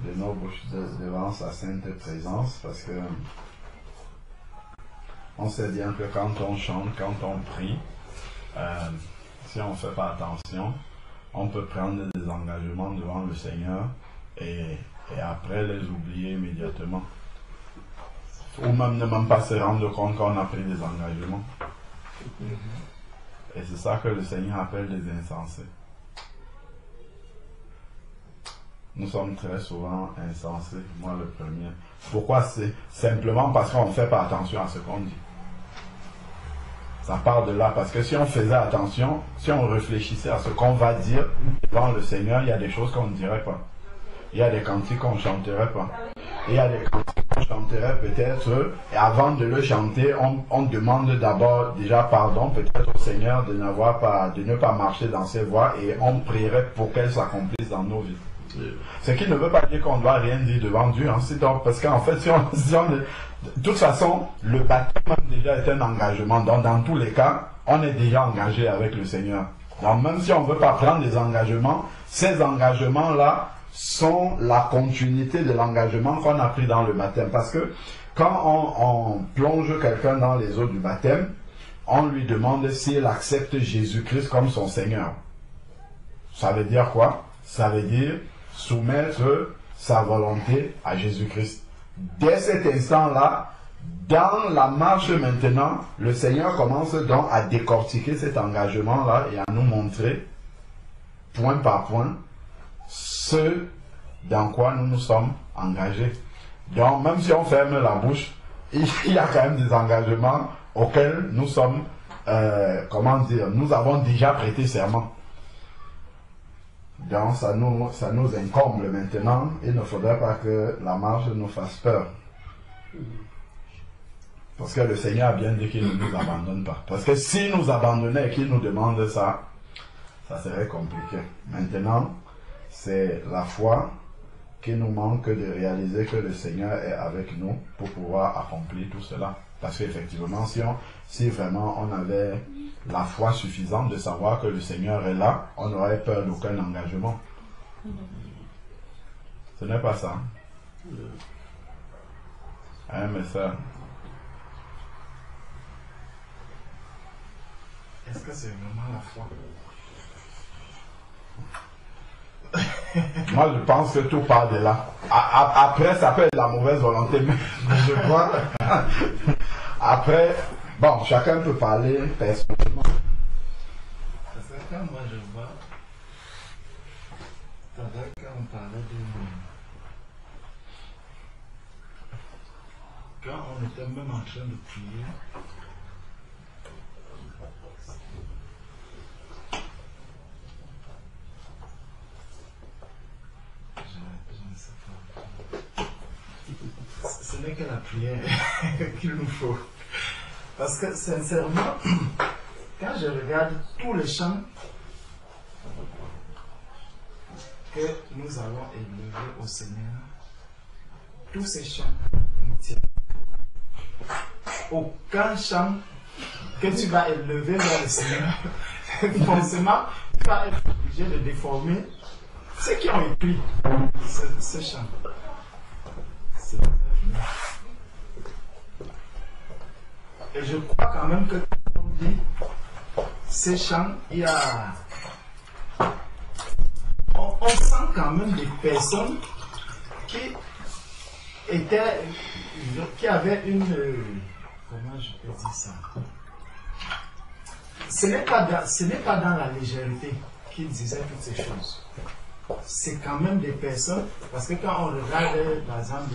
de nos bouches devant sa sainte présence, parce que on sait bien que quand on chante, quand on prie, si on ne fait pas attention, on peut prendre des engagements devant le Seigneur et après les oublier immédiatement. Ou même ne pas se rendre compte qu'on a pris des engagements. Et c'est ça que le Seigneur appelle des insensés. Nous sommes très souvent insensés, moi le premier. Pourquoi? C'est simplement parce qu'on ne fait pas attention à ce qu'on dit. Ça part de là, parce que si on faisait attention, si on réfléchissait à ce qu'on va dire devant le Seigneur, il y a des choses qu'on ne dirait pas. Il y a des cantiques qu'on ne chanterait pas. Il y a des cantiques qu'on chanterait peut-être, et avant de le chanter, on demande d'abord déjà pardon peut-être au Seigneur de ne pas marcher dans ses voies, et on prierait pour qu'elles s'accomplissent dans nos vies. Ce qui ne veut pas dire qu'on ne doit rien dire devant Dieu, hein, parce qu'en fait, de toute façon, le baptême déjà est un engagement. Donc, dans tous les cas, on est déjà engagé avec le Seigneur. Donc, même si on ne veut pas prendre des engagements, ces engagements-là sont la continuité de l'engagement qu'on a pris dans le baptême. Parce que quand on plonge quelqu'un dans les eaux du baptême, on lui demande s'il accepte Jésus-Christ comme son Seigneur. Ça veut dire quoi? Ça veut dire soumettre sa volonté à Jésus-Christ. Dès cet instant-là, dans la marche maintenant, le Seigneur commence donc à décortiquer cet engagement-là et à nous montrer, point par point, ce dans quoi nous nous sommes engagés. Donc, même si on ferme la bouche, il y a quand même des engagements auxquels nous sommes, nous avons déjà prêté serment. Donc, ça nous incombe maintenant. Il ne faudrait pas que la marche nous fasse peur. Parce que le Seigneur a bien dit qu'il ne nous abandonne pas. Parce que s'il nous abandonnait et qu'il nous demande ça, ça serait compliqué. Maintenant, c'est la foi qui nous manque de réaliser que le Seigneur est avec nous pour pouvoir accomplir tout cela. Parce qu'effectivement, si vraiment on avait la foi suffisante de savoir que le Seigneur est là, on n'aurait peur d'aucun engagement. Ce n'est pas ça. Hein, mais ça... Est-ce que c'est vraiment la foi? Moi, je pense que tout part de là. Après, ça peut être la mauvaise volonté, mais je crois... Après, bon, chacun peut parler personnellement. Parce que quand moi je vois, quand on parlait quand on était même en train de prier, je ne sais pas. Ce n'est que la prière qu'il nous faut. Parce que sincèrement, quand je regarde tous les chants que nous allons élever au Seigneur, tous ces chants nous tiennent. Aucun chant que tu vas élever vers le Seigneur, forcément, tu vas être obligé de déformer ceux qui ont écrit ce chant. C'est et je crois quand même que quand on dit ces chants, il y a... On sent quand même des personnes qui avaient une... comment je peux dire ça? Ce n'est pas dans la légèreté qu'ils disaient toutes ces choses. C'est quand même des personnes, parce que quand on regarde, par exemple,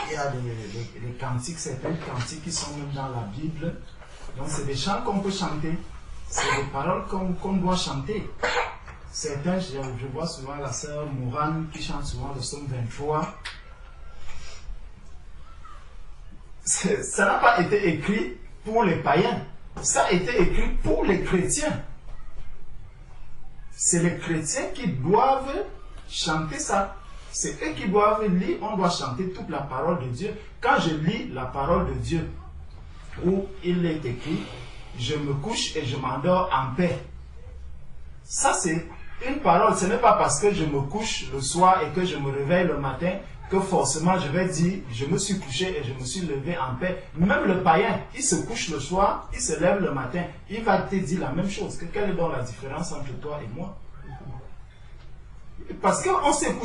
il y a des cantiques, certains cantiques qui sont même dans la Bible. Donc c'est des chants qu'on peut chanter. C'est des paroles qu'on doit chanter. Certains, je vois souvent la sœur Mourane qui chante souvent le psaume 23. Ça n'a pas été écrit pour les païens. Ça a été écrit pour les chrétiens. C'est les chrétiens qui doivent chanter ça. C'est eux qui doivent lire, on doit chanter toute la parole de Dieu. Quand je lis la parole de Dieu, où il est écrit, je me couche et je m'endors en paix. Ça, c'est Une parole, ce n'est pas parce que je me couche le soir et que je me réveille le matin que forcément je vais dire, je me suis couché et je me suis levé en paix. Même le païen, il se couche le soir, il se lève le matin, il va te dire la même chose. Quelle est donc la différence entre toi et moi? Parce qu'on s'est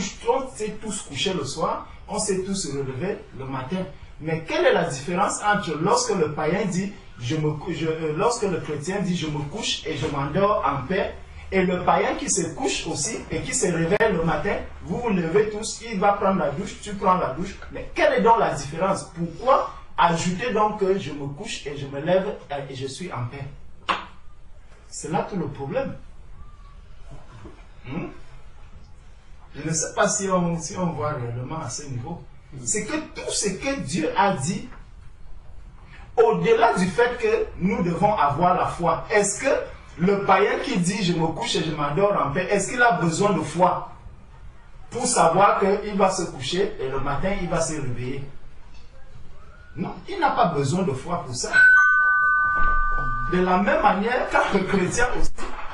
tous couchés le soir, on s'est tous relevés le matin. Mais quelle est la différence entre lorsque le païen dit, lorsque le chrétien dit je me couche et je m'endors en paix, et le païen qui se couche aussi et qui se réveille le matin, vous vous levez tous, il va prendre la douche, tu prends la douche. Mais quelle est donc la différence? Pourquoi ajouter donc que je me couche et je me lève et je suis en paix? C'est là tout le problème. Je ne sais pas si on voit réellement à ce niveau. C'est que tout ce que Dieu a dit, au-delà du fait que nous devons avoir la foi, est-ce que le païen qui dit je me couche et je m'endors en paix, est-ce qu'il a besoin de foi pour savoir qu'il va se coucher et le matin il va se réveiller? Non, il n'a pas besoin de foi pour ça. De la même manière, quand le chrétien aussi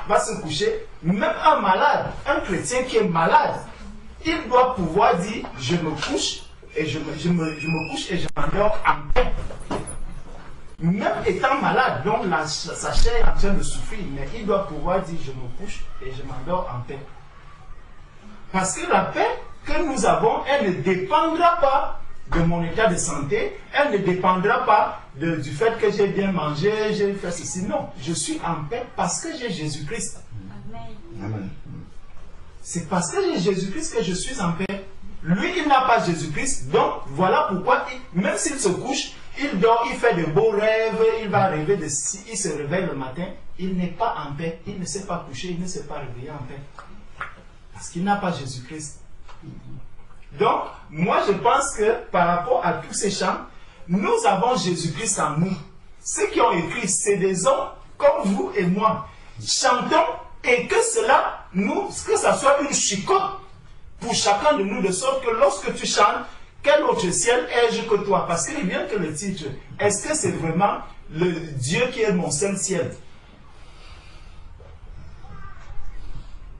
va se coucher, même un malade, un chrétien qui est malade, il doit pouvoir dire je me couche et je me couche et je m'endors en paix. Même étant malade, donc sa chair est en train de souffrir, mais il doit pouvoir dire je me couche et je m'endors en paix. Parce que la paix que nous avons, elle ne dépendra pas de mon état de santé, elle ne dépendra pas du fait que j'ai bien mangé, j'ai fait ceci. Non, je suis en paix parce que j'ai Jésus-Christ. Amen. C'est parce que j'ai Jésus-Christ que je suis en paix. Lui, il n'a pas Jésus-Christ, donc voilà pourquoi, même s'il se couche, il dort, il fait de beaux rêves, il va rêver de si, il se réveille le matin, il n'est pas en paix, il ne s'est pas couché, il ne s'est pas réveillé en paix. Parce qu'il n'a pas Jésus-Christ. Donc, moi je pense que par rapport à tous ces chants, nous avons Jésus-Christ en nous. Ceux qui ont écrit, c'est des hommes comme vous et moi. Chantons et que cela, que ça soit une chicote pour chacun de nous, de sorte que lorsque tu chantes, quel autre ciel ai-je que toi? Parce qu'il vient que le titre, est-ce que c'est vraiment le Dieu qui est mon seul ciel?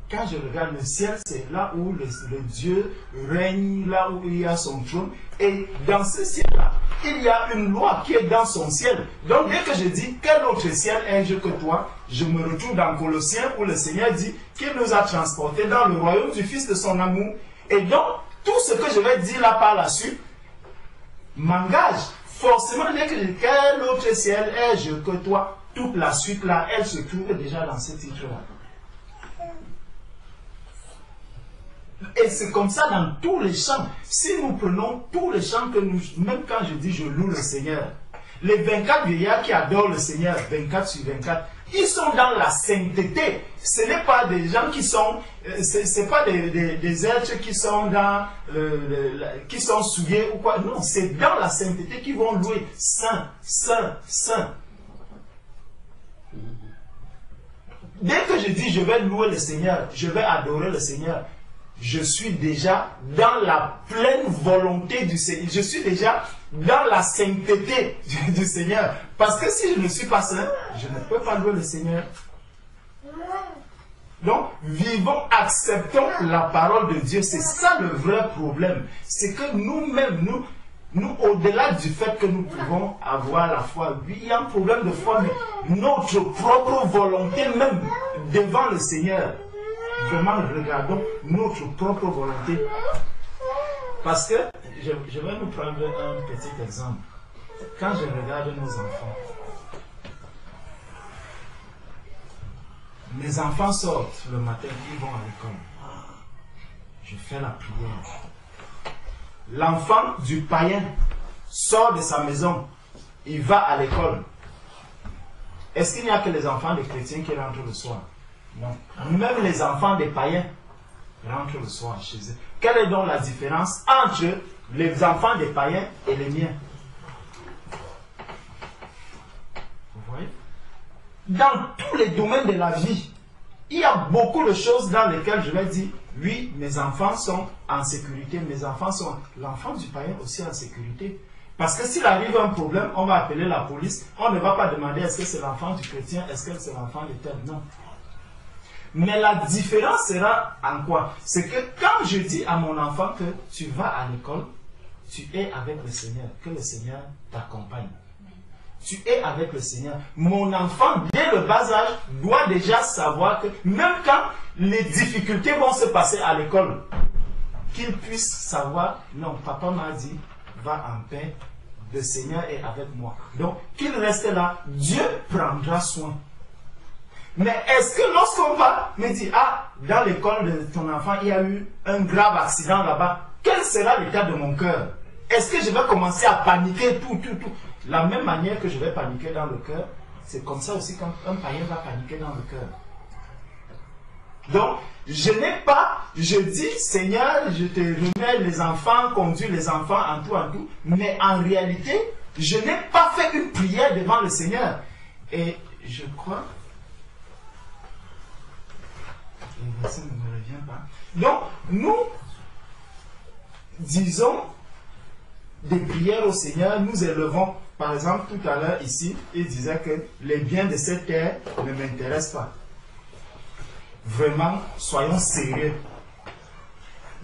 Quand je regarde le ciel, c'est là où le Dieu règne, là où il y a son trône. Et dans ce ciel-là, il y a une loi qui est dans son ciel. Donc dès que je dis, quel autre ciel ai-je que toi? Je me retrouve dans Colossiens où le Seigneur dit qu'il nous a transportés dans le royaume du Fils de son amour. Et donc, tout ce que je vais dire là par la suite m'engage. Forcément, dès que je dis, quel autre ciel ai-je que toi? Toute la suite là, elle se trouve déjà dans ce titre-là. Et c'est comme ça dans tous les chants. Si nous prenons tous les chants que nous, même quand je dis je loue le Seigneur, les 24 vieillards qui adorent le Seigneur, 24 sur 24, ils sont dans la sainteté. Ce n'est pas des gens qui sont, c'est pas des êtres qui sont dans, qui sont souillés ou quoi. Non, c'est dans la sainteté qu'ils vont louer Saint, Saint, Saint. Dès que je dis je vais louer le Seigneur, je vais adorer le Seigneur, je suis déjà dans la pleine volonté du Seigneur. Je suis déjà dans la sainteté du Seigneur. Parce que si je ne suis pas saint, je ne peux pas louer le Seigneur. Donc, vivons, acceptons la parole de Dieu. C'est ça le vrai problème. C'est que nous-mêmes, nous, au-delà du fait que nous pouvons avoir la foi, il y a un problème de foi, mais notre propre volonté même devant le Seigneur. Vraiment, regardons notre propre volonté. Parce que, je vais nous prendre un petit exemple. Quand je regarde nos enfants, mes enfants sortent le matin, ils vont à l'école. Je fais la prière. L'enfant du païen sort de sa maison, il va à l'école. Est-ce qu'il n'y a que les enfants des chrétiens qui rentrent le soir? Non. Même les enfants des païens rentrent le soir chez eux. Quelle est donc la différence entre les enfants des païens et les miens? Vous voyez? Dans tous les domaines de la vie, il y a beaucoup de choses dans lesquelles je vais dire, oui, mes enfants sont en sécurité, mes enfants sont... L'enfant du païen aussi en sécurité. Parce que s'il arrive un problème, on va appeler la police, on ne va pas demander est-ce que c'est l'enfant du chrétien, est-ce que c'est l'enfant de tel. Non. Mais la différence sera en quoi? C'est que quand je dis à mon enfant que tu vas à l'école, tu es avec le Seigneur, que le Seigneur t'accompagne. Tu es avec le Seigneur. Mon enfant, dès le bas âge, doit déjà savoir que même quand les difficultés vont se passer à l'école, qu'il puisse savoir, non, papa m'a dit, va en paix, le Seigneur est avec moi. Donc, qu'il reste là, Dieu prendra soin. Mais est-ce que lorsqu'on va me dire, ah, dans l'école de ton enfant, il y a eu un grave accident là-bas, quel sera l'état de mon cœur? Est-ce que je vais commencer à paniquer tout? La même manière que je vais paniquer dans le cœur, c'est comme ça aussi quand un païen va paniquer dans le cœur. Donc, je n'ai pas, je dis, Seigneur, je te remets les enfants, conduis les enfants en tout, mais en réalité, je n'ai pas fait une prière devant le Seigneur. Et je crois, le verset ne me revient pas. Donc, nous disons des prières au Seigneur, nous élevons, par exemple, tout à l'heure ici, il disait que les biens de cette terre ne m'intéressent pas. Vraiment, soyons sérieux.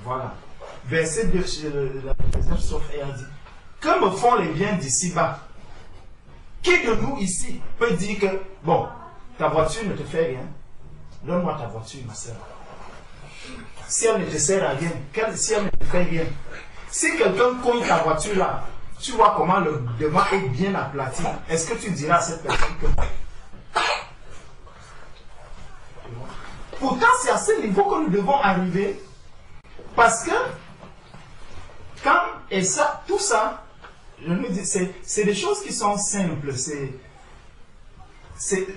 Voilà. Verset 2, la Sophia dit, que me font les biens d'ici-bas? Qui de nous ici peut dire que, bon, ta voiture ne te fait rien, donne-moi ta voiture, ma soeur. Si elle ne te sert à rien, si elle ne te fait rien, si quelqu'un cogne ta voiture là, tu vois comment le devant est bien aplati, est-ce que tu diras à cette personne que... Pourtant, c'est à ce niveau que nous devons arriver, parce que quand, et ça, tout ça, je me dis, c'est des choses qui sont simples,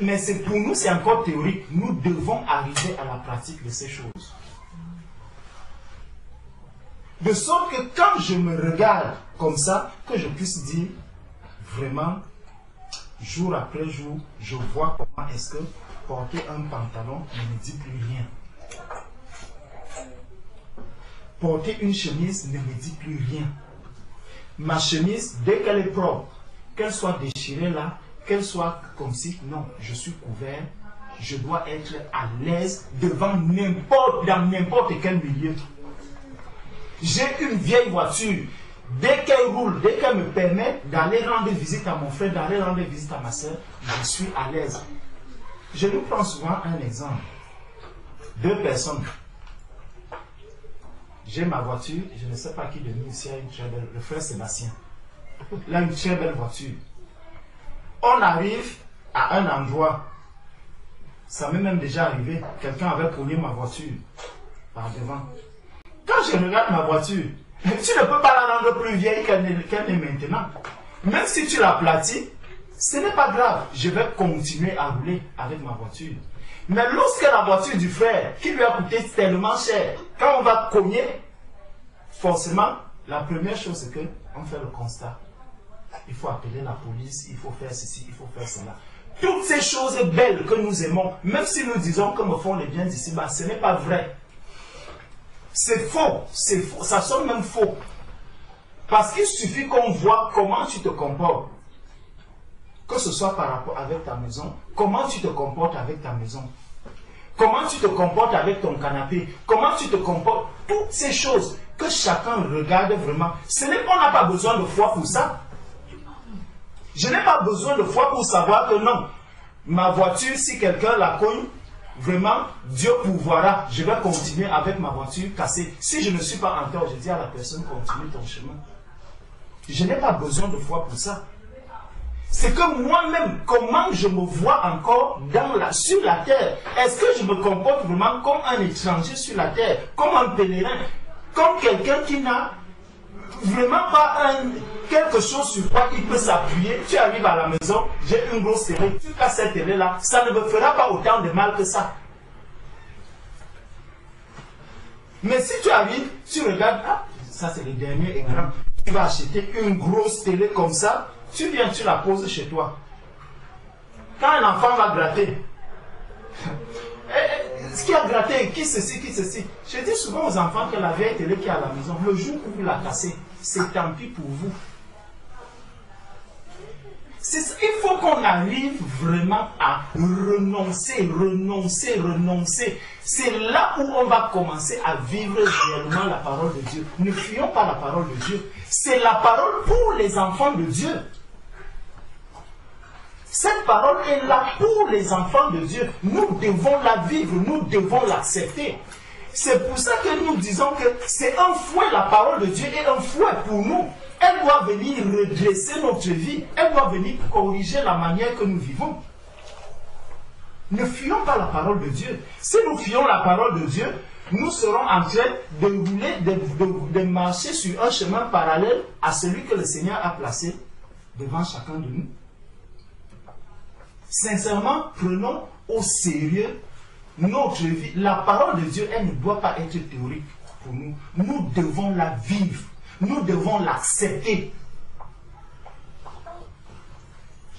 mais pour nous, c'est encore théorique. Nous devons arriver à la pratique de ces choses. De sorte que quand je me regarde comme ça, que je puisse dire, vraiment, jour après jour, je vois comment est-ce que porter un pantalon ne me dit plus rien. Porter une chemise ne me dit plus rien. Ma chemise, dès qu'elle est propre, qu'elle soit déchirée là, qu'elle soit comme si, non, je suis couvert, je dois être à l'aise devant dans n'importe quel milieu. J'ai une vieille voiture. Dès qu'elle roule, dès qu'elle me permet d'aller rendre visite à mon frère, d'aller rendre visite à ma soeur, je suis à l'aise. Je nous prends souvent un exemple. Deux personnes. J'ai ma voiture, je ne sais pas qui de nous ici a une très belle, le frère Sébastien. Il a une très belle voiture. On arrive à un endroit, ça m'est même déjà arrivé, quelqu'un avait cogné ma voiture par devant. Quand je regarde ma voiture, tu ne peux pas la rendre plus vieille qu'elle n'est maintenant. Même si tu l'aplatis, ce n'est pas grave. Je vais continuer à rouler avec ma voiture. Mais lorsque la voiture du frère, qui lui a coûté tellement cher, quand on va cogner, forcément, la première chose c'est qu'on fait le constat. Il faut appeler la police, il faut faire ceci, il faut faire cela. Toutes ces choses belles que nous aimons, même si nous disons que me font les biens d'ici-bas, ce n'est pas vrai. C'est faux, ça sonne même faux. Parce qu'il suffit qu'on voit comment tu te comportes. Que ce soit par rapport avec ta maison, comment tu te comportes avec ta maison. Comment tu te comportes avec ton canapé, comment tu te comportes. Toutes ces choses que chacun regarde vraiment. On n'a pas besoin de foi pour ça. Je n'ai pas besoin de foi pour savoir que non, ma voiture, si quelqu'un la cogne, vraiment, Dieu pourvoira. Je vais continuer avec ma voiture cassée. Si je ne suis pas en tort, je dis à la personne, continue ton chemin. Je n'ai pas besoin de foi pour ça. C'est que moi-même, comment je me vois encore sur la terre. Est-ce que je me comporte vraiment comme un étranger sur la terre, comme un pèlerin, comme quelqu'un qui n'a vraiment pas quelque chose sur quoi il peut s'appuyer. Tu arrives à la maison, j'ai une grosse télé, tu casses cette télé-là, ça ne me fera pas autant de mal que ça. Mais si tu arrives, tu regardes, ah, ça c'est le dernier écran, tu vas acheter une grosse télé comme ça, tu viens, tu la poses chez toi. Quand un enfant va gratter, ce qui a gratté, qui ceci, qui ceci. Je dis souvent aux enfants que la vieille télé qui est à la maison, le jour où vous la cassez, c'est tant pis pour vous. Il faut qu'on arrive vraiment à renoncer. C'est là où on va commencer à vivre réellement la parole de Dieu. Ne fuyons pas la parole de Dieu. C'est la parole pour les enfants de Dieu. Cette parole est là pour les enfants de Dieu. Nous devons la vivre, nous devons l'accepter. C'est pour ça que nous disons que c'est un fouet, la parole de Dieu est un fouet pour nous. Elle doit venir redresser notre vie. Elle doit venir corriger la manière que nous vivons. Ne fuyons pas la parole de Dieu. Si nous fuyons la parole de Dieu, nous serons en train de rouler, de marcher sur un chemin parallèle à celui que le Seigneur a placé devant chacun de nous. Sincèrement, prenons au sérieux notre vie. La parole de Dieu, elle ne doit pas être théorique pour nous. Nous devons la vivre. Nous devons l'accepter.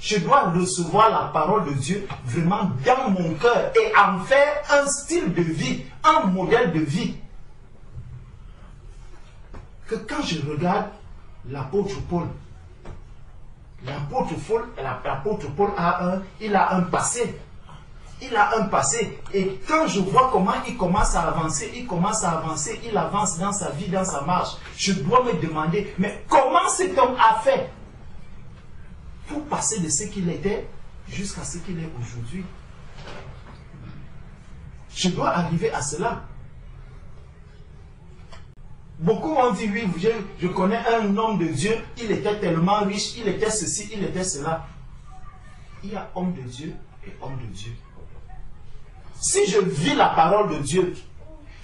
Je dois recevoir la parole de Dieu vraiment dans mon cœur et en faire un style de vie, un modèle de vie. Que quand je regarde l'apôtre Paul, l'apôtre Paul il a un passé. Il a un passé. Et quand je vois comment il commence à avancer, il avance dans sa vie, dans sa marche, je dois me demander, mais comment cet homme a fait pour passer de ce qu'il était jusqu'à ce qu'il est aujourd'hui? Je dois arriver à cela. Beaucoup ont dit, oui, je connais un homme de Dieu, il était tellement riche, il était ceci, il était cela. Il y a homme de Dieu et homme de Dieu. Si je vis la parole de Dieu,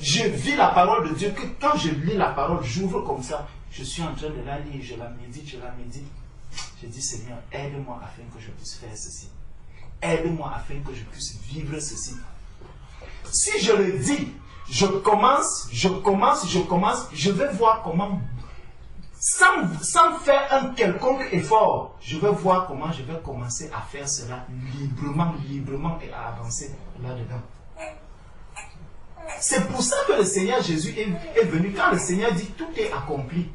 je vis la parole de Dieu, que quand je lis la parole, j'ouvre comme ça, je suis en train de la lire, je la médite. Je dis, Seigneur, aide-moi afin que je puisse faire ceci. Aide-moi afin que je puisse vivre ceci. Si je le dis, je commence, je vais voir comment, sans faire un quelconque effort, je vais voir comment je vais commencer à faire cela librement et à avancer là-dedans. C'est pour ça que le Seigneur Jésus est venu. Quand le Seigneur dit tout est accompli,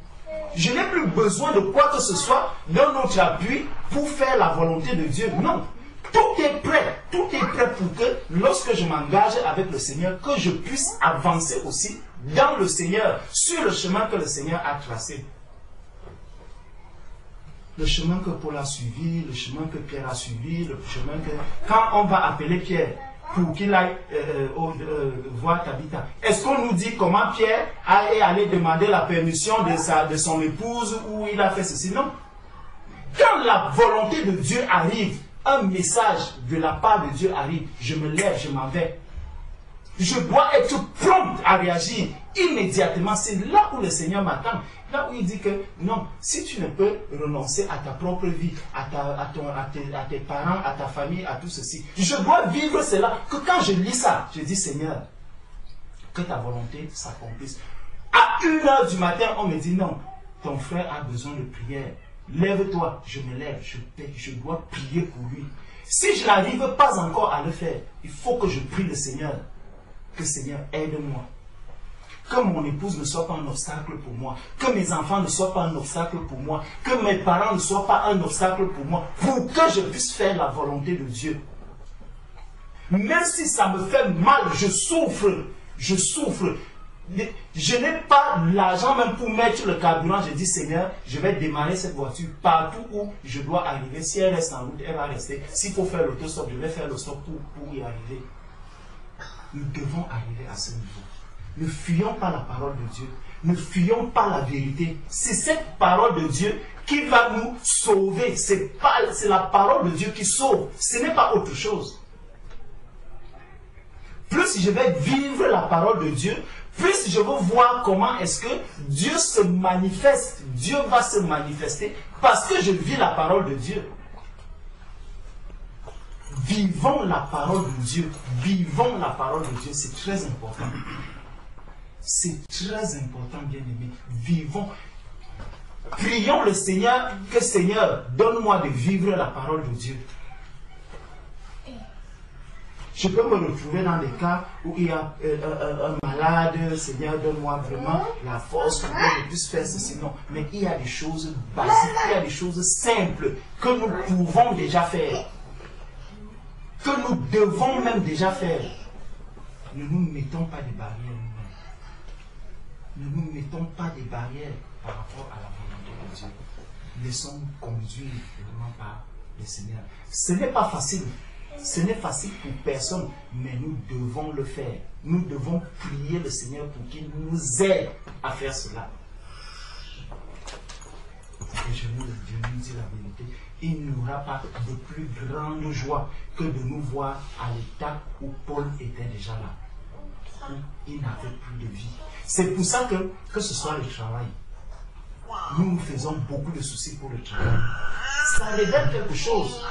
je n'ai plus besoin de quoi que ce soit dans notre appui pour faire la volonté de Dieu. Non. Tout est prêt pour que lorsque je m'engage avec le Seigneur, que je puisse avancer aussi dans le Seigneur, sur le chemin que le Seigneur a tracé. Le chemin que Paul a suivi, le chemin que Pierre a suivi, le chemin que... Quand on va appeler Pierre pour qu'il aille voir Tabitha, est-ce qu'on nous dit comment Pierre est allé demander la permission de son épouse ou il a fait ceci? Non. Quand la volonté de Dieu arrive, un message de la part de Dieu arrive, je me lève, je m'en vais. Je dois être prompt à réagir immédiatement. C'est là où le Seigneur m'attend. Là où il dit que non, si tu ne peux renoncer à ta propre vie, à tes parents, à ta famille, à tout ceci, je dois vivre cela. Que quand je lis ça, je dis Seigneur, que ta volonté s'accomplisse. À 1h du matin, on me dit non, ton frère a besoin de prière. Lève-toi, je me lève, je dois prier pour lui. Si je n'arrive pas encore à le faire, il faut que je prie le Seigneur. Que Seigneur, aide-moi. Que mon épouse ne soit pas un obstacle pour moi. Que mes enfants ne soient pas un obstacle pour moi. Que mes parents ne soient pas un obstacle pour moi. Pour que je puisse faire la volonté de Dieu. Même si ça me fait mal, je souffre. Je souffre. Je n'ai pas l'argent même pour mettre le carburant. Je dis Seigneur, je vais démarrer cette voiture partout où je dois arriver. Si elle reste en route, elle va rester. S'il faut faire l'autostop, je vais faire le stop pour y arriver. Nous devons arriver à ce niveau. Ne fuyons pas la parole de Dieu. Ne fuyons pas la vérité. C'est cette parole de Dieu qui va nous sauver. C'est la parole de Dieu qui sauve. Ce n'est pas autre chose. Plus je vais vivre la parole de Dieu, plus je veux voir comment est-ce que Dieu se manifeste. Dieu va se manifester parce que je vis la parole de Dieu. Vivons la parole de Dieu. Vivons la parole de Dieu. C'est très important. C'est très important, bien-aimés. Vivons. Prions le Seigneur, que Seigneur, donne-moi de vivre la parole de Dieu. Je peux me retrouver dans des cas où il y a un malade, Seigneur, donne-moi vraiment la force pour que je puisse faire ceci. Non, mais il y a des choses basiques, il y a des choses simples que nous pouvons déjà faire, que nous devons même déjà faire. Ne nous mettons pas des barrières nous-mêmes. Ne nous mettons pas des barrières par rapport à la volonté de Dieu. Laissons-nous conduire vraiment par le Seigneur. Ce n'est pas facile. Ce n'est facile pour personne, mais nous devons le faire. Nous devons prier le Seigneur pour qu'il nous aide à faire cela. Et je nous dis la vérité, il n'y aura pas de plus grande joie que de nous voir à l'état où Paul était déjà là, où il n'avait plus de vie. C'est pour ça que ce soit le travail. Nous nous faisons beaucoup de soucis pour le travail. Ça révèle quelque chose.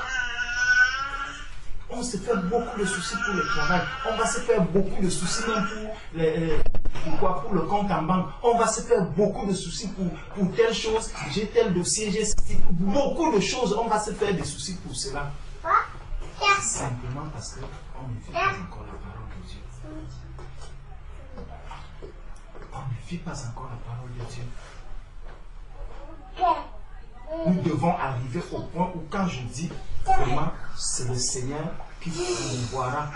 On se fait beaucoup de soucis pour le travail. On va se faire beaucoup de soucis même pour le compte en banque. On va se faire beaucoup de soucis pour telle chose. J'ai tel dossier, j'ai beaucoup de choses. On va se faire des soucis pour cela. Simplement parce qu'on ne vit pas encore la parole de Dieu. On ne vit pas encore la parole de Dieu. Nous devons arriver au point où quand je dis vraiment, c'est le Seigneur qui pourvoira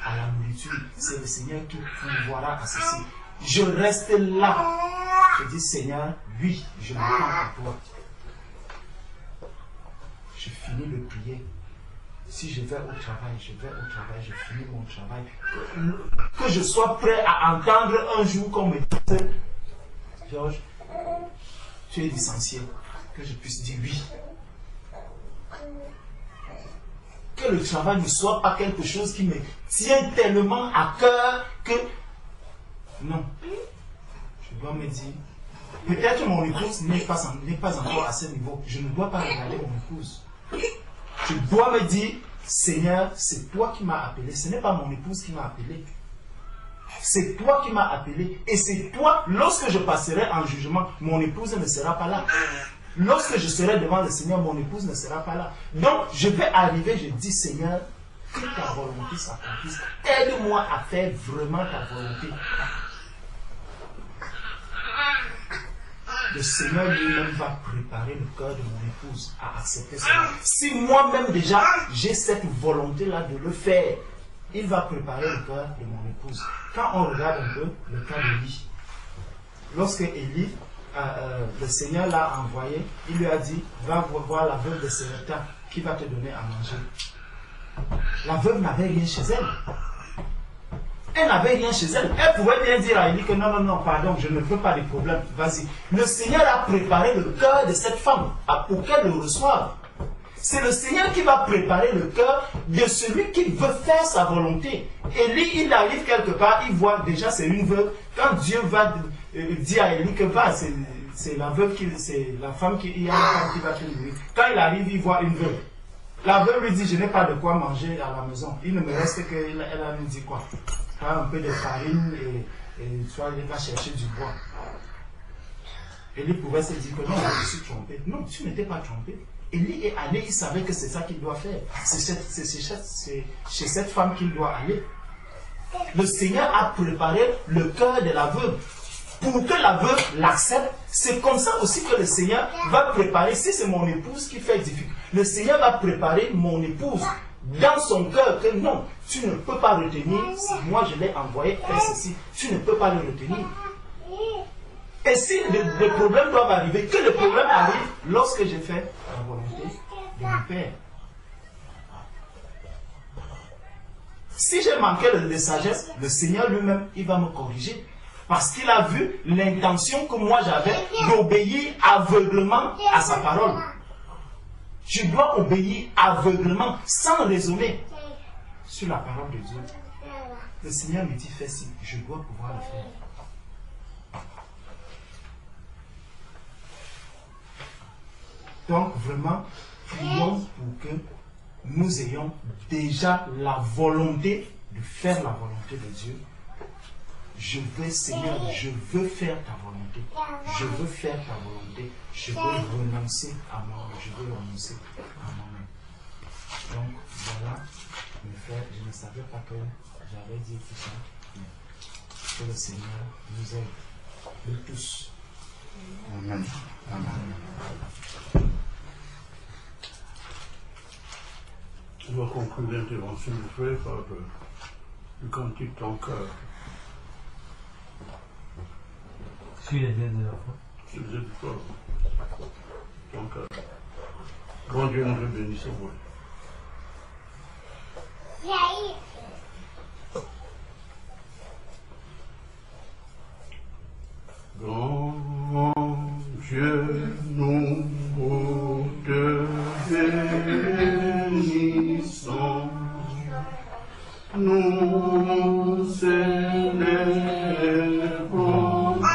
à la nourriture, c'est le Seigneur qui pourvoira à ceci. Je reste là. Je dis Seigneur, oui, je me prends à toi. Je finis de prier. Si je vais au travail, je finis mon travail. Que je sois prêt à entendre un jour qu'on me dise, Georges, tu es licencié. Que je puisse dire oui. Que le travail ne soit pas quelque chose qui me tient tellement à cœur que... Non. Je dois me dire, peut-être mon épouse n'est pas encore à ce niveau. Je ne dois pas regarder mon épouse. Je dois me dire, Seigneur, c'est toi qui m'as appelé. Ce n'est pas mon épouse qui m'a appelé. C'est toi qui m'as appelé. Et c'est toi, lorsque je passerai en jugement, mon épouse ne sera pas là. Lorsque je serai devant le Seigneur, mon épouse ne sera pas là. Donc, je vais arriver, je dis, Seigneur, que ta volonté s'accomplisse. Aide-moi à faire vraiment ta volonté. Le Seigneur lui-même va préparer le cœur de mon épouse à accepter cela. Si moi-même déjà, j'ai cette volonté-là de le faire, il va préparer le cœur de mon épouse. Quand on regarde un peu le cas d'Élie, lorsque Élie, le Seigneur l'a envoyé, il lui a dit, va voir la veuve de Sérepta qui va te donner à manger. La veuve n'avait rien chez elle. Elle n'avait rien chez elle. Elle pouvait bien dire à Élie que non, pardon, je ne veux pas de problème, vas-y. Le Seigneur a préparé le cœur de cette femme pour qu'elle le reçoive. C'est le Seigneur qui va préparer le cœur de celui qui veut faire sa volonté. Élie, il arrive quelque part, il voit déjà c'est une veuve. Quand Dieu va dire à Élie que va, c'est la veuve, c'est la femme qui va te nourrir. Quand il arrive, il voit une veuve. La veuve lui dit, je n'ai pas de quoi manger à la maison. Il ne me reste qu'elle a lui dit quoi? Un peu de farine et tu vas chercher du bois. Élie pouvait se dire que non, je suis trompé. Non, tu n'étais pas trompé. Élie est allé, il savait que c'est ça qu'il doit faire. C'est chez cette femme qu'il doit aller. Le Seigneur a préparé le cœur de la veuve pour que la veuve l'accepte. C'est comme ça aussi que le Seigneur va préparer, si c'est mon épouse qui fait difficulté, le Seigneur va préparer mon épouse dans son cœur que non, tu ne peux pas retenir, si moi je l'ai envoyé faire ceci, tu ne peux pas le retenir. Et si le problème doit arriver, que le problème arrive lorsque j'ai fait la volonté de mon Père. Si j'ai manqué de sagesse, le Seigneur lui-même, il va me corriger. Parce qu'il a vu l'intention que moi j'avais d'obéir aveuglement à sa parole. Je dois obéir aveuglement, sans raisonner sur la parole de Dieu. Le Seigneur me dit, fais ci, je dois pouvoir le faire. Donc vraiment, prions pour que nous ayons déjà la volonté de faire la volonté de Dieu. Je veux, Seigneur, je veux faire ta volonté. Je veux faire ta volonté. Je veux renoncer à moi. Je veux renoncer à moi-même. Donc, voilà mes frères, je ne savais pas que j'avais dit tout ça. Mais que le Seigneur nous aide, nous tous. Amen. Amen. On va conclure l'intervention du frère par le cantique ton cœur. Sur les aides de la foi. Sur les aides du corps. Ton cœur. Grand Dieu nous bénisse au bout. Grand Dieu, nous te bénissons, nous célébrons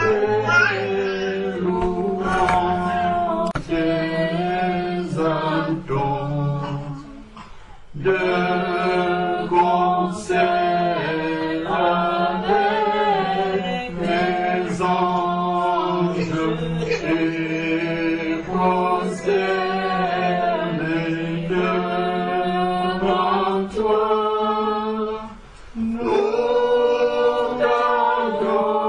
tes louanges, tes adons, de concert avec les anges et prosternés devant toi, nous t'adorons,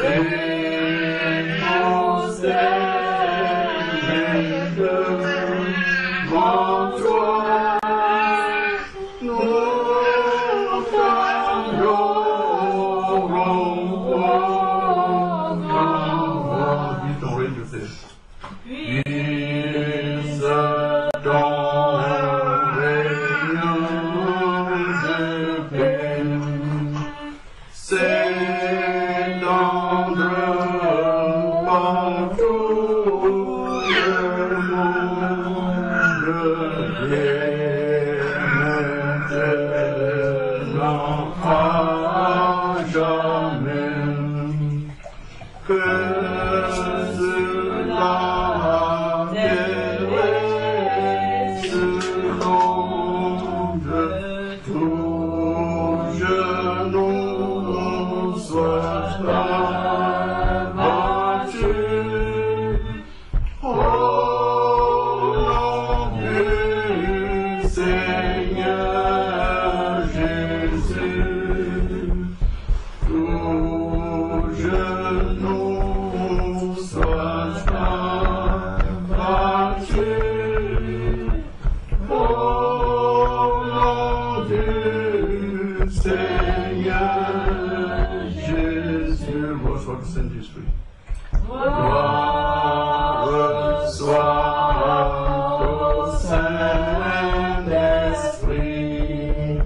et prosternés devant toi, nous t'adorons. Vis ton règne de paix. Puisse ton règne de paix s'étendre partout le monde dès maintenant à jamais. Que cela caresse l'onde, tout genou soit abattu. Au nom du Seigneur Jésus, tout genou soit abattu. Au nom du Seigneur Jésus, reçois le Saint-Esprit. Gloire soit au Saint-Esprit.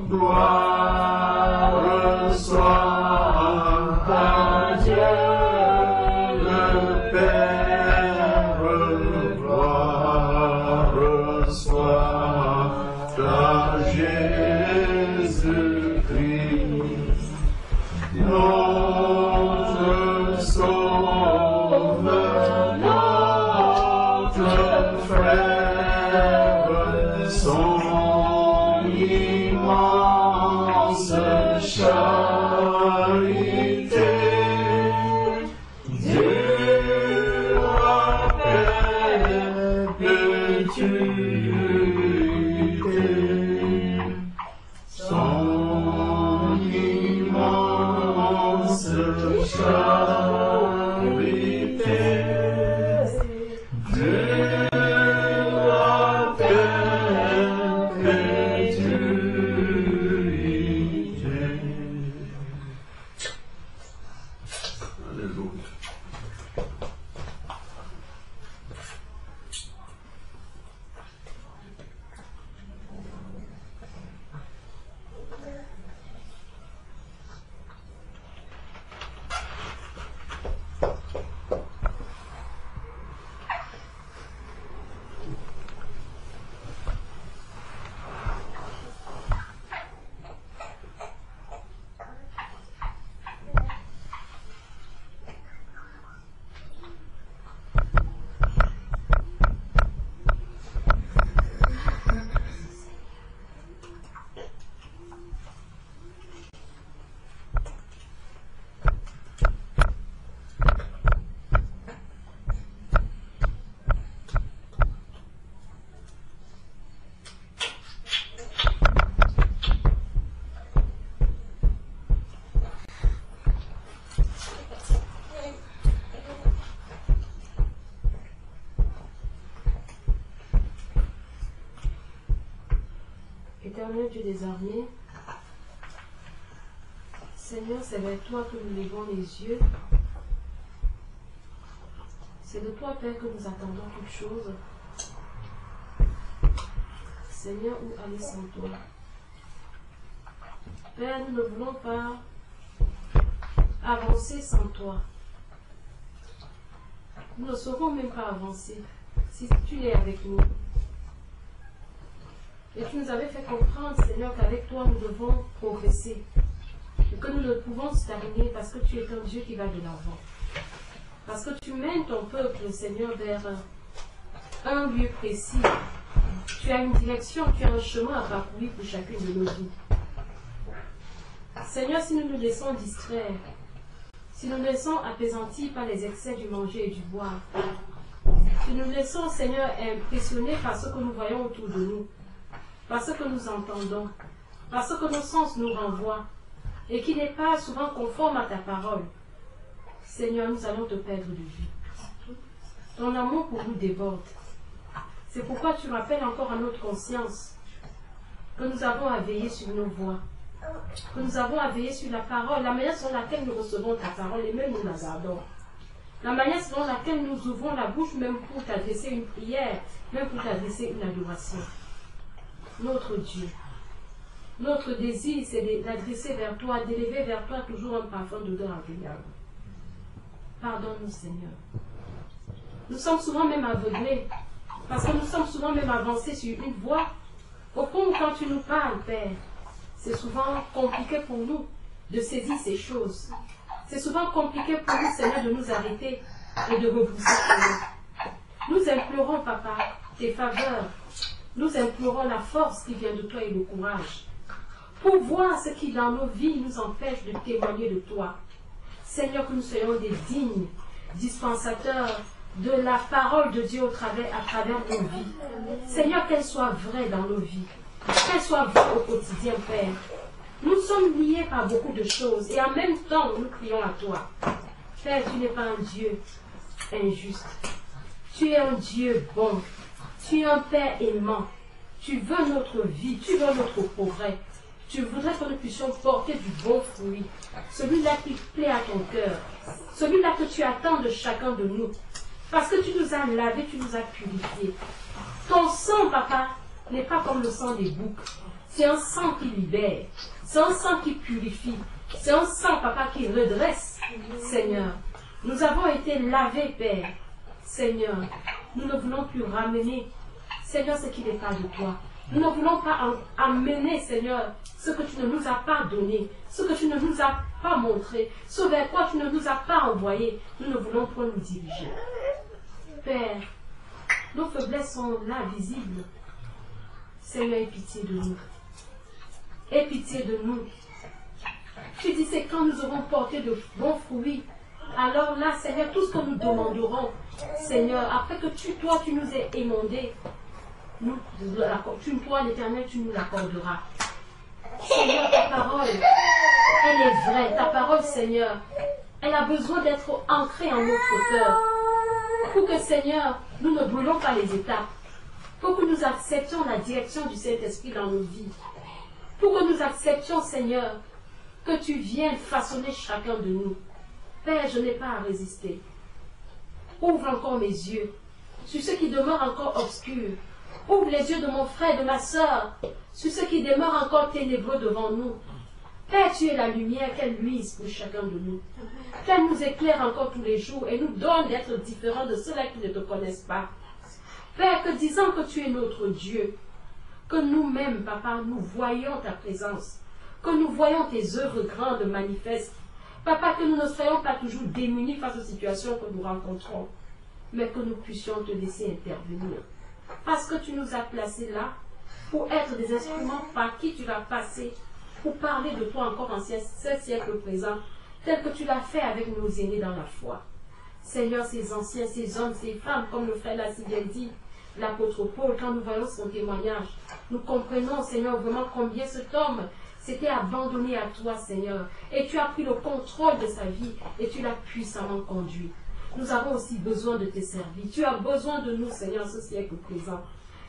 Gloire soit à Dieu le Père. Gloire soit à Jésus-Christ, notre Sauveur, notre frère, son immense charité. Dieu à perpétuité, son immense charité. Dieu à perpétuité. éternel Dieu des armées, Seigneur, c'est vers toi que nous levons les yeux. C'est de toi, Père, que nous attendons toutes choses. Seigneur, où aller sans toi? Père, nous ne voulons pas avancer sans toi. Nous ne saurons même pas avancer si tu es avec nous. Et tu nous avais fait comprendre, Seigneur, qu'avec toi, nous devons progresser. Et que nous ne pouvons stagner parce que tu es un Dieu qui va de l'avant. Parce que tu mènes ton peuple, Seigneur, vers un lieu précis. Tu as une direction, tu as un chemin à parcourir pour chacune de nos vies. Seigneur, si nous nous laissons distraire, si nous nous laissons apaisantir par les excès du manger et du boire, si nous nous laissons, Seigneur, impressionner par ce que nous voyons autour de nous, par ce que nous entendons, par ce que nos sens nous renvoient, et qui n'est pas souvent conforme à ta parole, Seigneur, nous allons te perdre de vue. Ton amour pour nous déborde. C'est pourquoi tu rappelles encore à notre conscience que nous avons à veiller sur nos voix, que nous avons à veiller sur la parole, la manière selon laquelle nous recevons ta parole et même nous la gardons. La manière selon laquelle nous ouvrons la bouche même pour t'adresser une prière, même pour t'adresser une adoration. Notre Dieu, notre désir, c'est d'adresser vers toi, d'élever vers toi toujours un parfum d'odeur agréable. Pardonne-nous, Seigneur. Nous sommes souvent même aveuglés, parce que nous sommes souvent même avancés sur une voie. Au fond, quand tu nous parles, Père, c'est souvent compliqué pour nous de saisir ces choses. C'est souvent compliqué pour nous, Seigneur, de nous arrêter et de repousser pour nous. Nous implorons, Papa, tes faveurs. Nous implorons la force qui vient de toi et le courage pour voir ce qui dans nos vies nous empêche de témoigner de toi. Seigneur, que nous soyons des dignes dispensateurs de la parole de Dieu à travers nos vies. Seigneur, qu'elle soit vraie dans nos vies, qu'elle soit vraie au quotidien, Père. Nous sommes liés par beaucoup de choses et en même temps, nous crions à toi. Père, tu n'es pas un Dieu injuste. Tu es un Dieu bon. Tu es un Père aimant. Tu veux notre vie, tu veux notre progrès. Tu voudrais que nous puissions porter du bon fruit. Celui-là qui plaît à ton cœur. Celui-là que tu attends de chacun de nous. Parce que tu nous as lavés, tu nous as purifiés. Ton sang, Papa, n'est pas comme le sang des boucs. C'est un sang qui libère. C'est un sang qui purifie. C'est un sang, Papa, qui redresse. Seigneur, nous avons été lavés, Père. Seigneur, nous ne voulons plus ramener, Seigneur, ce qui n'est pas de toi. Nous ne voulons pas amener, Seigneur, ce que tu ne nous as pas donné, ce que tu ne nous as pas montré, ce vers quoi tu ne nous as pas envoyé. Nous ne voulons pas nous diriger. Père, nos faiblesses sont là, visibles. Seigneur, aie pitié de nous. Aie pitié de nous. Tu dis, c'est quand nous aurons porté de bons fruits. Alors là, Seigneur, tout ce que nous demanderons, Seigneur, après que toi, tu nous aies émondés, toi, l'Éternel, tu nous l'accorderas. Seigneur, ta parole, elle est vraie. Ta parole, Seigneur, elle a besoin d'être ancrée en notre cœur. Pour que, Seigneur, nous ne brûlons pas les étapes. Pour que nous acceptions la direction du Saint-Esprit dans nos vies. Pour que nous acceptions, Seigneur, que tu viennes façonner chacun de nous. Père, je n'ai pas à résister. Ouvre encore mes yeux sur ce qui demeure encore obscur. Ouvre les yeux de mon frère, de ma soeur, sur ce qui demeure encore ténébreux devant nous. Père, tu es la lumière, qu'elle luise pour chacun de nous. Qu'elle nous éclaire encore tous les jours et nous donne d'être différents de ceux-là qui ne te connaissent pas. Père, que disant que tu es notre Dieu, que nous-mêmes, Papa, nous voyons ta présence, que nous voyons tes œuvres grandes manifestes. Papa, que nous ne soyons pas toujours démunis face aux situations que nous rencontrons, mais que nous puissions te laisser intervenir. Parce que tu nous as placés là pour être des instruments par qui tu vas passer pour parler de toi encore en ce siècle présent, tel que tu l'as fait avec nos aînés dans la foi. Seigneur, ces anciens, ces hommes, ces femmes, comme le frère l'a si bien dit, l'apôtre Paul, quand nous voyons son témoignage, nous comprenons, Seigneur, vraiment combien cet homme s'était abandonné à toi, Seigneur, et tu as pris le contrôle de sa vie et tu l'as puissamment conduit. Nous avons aussi besoin de te servir. Tu as besoin de nous, Seigneur, ce siècle présent.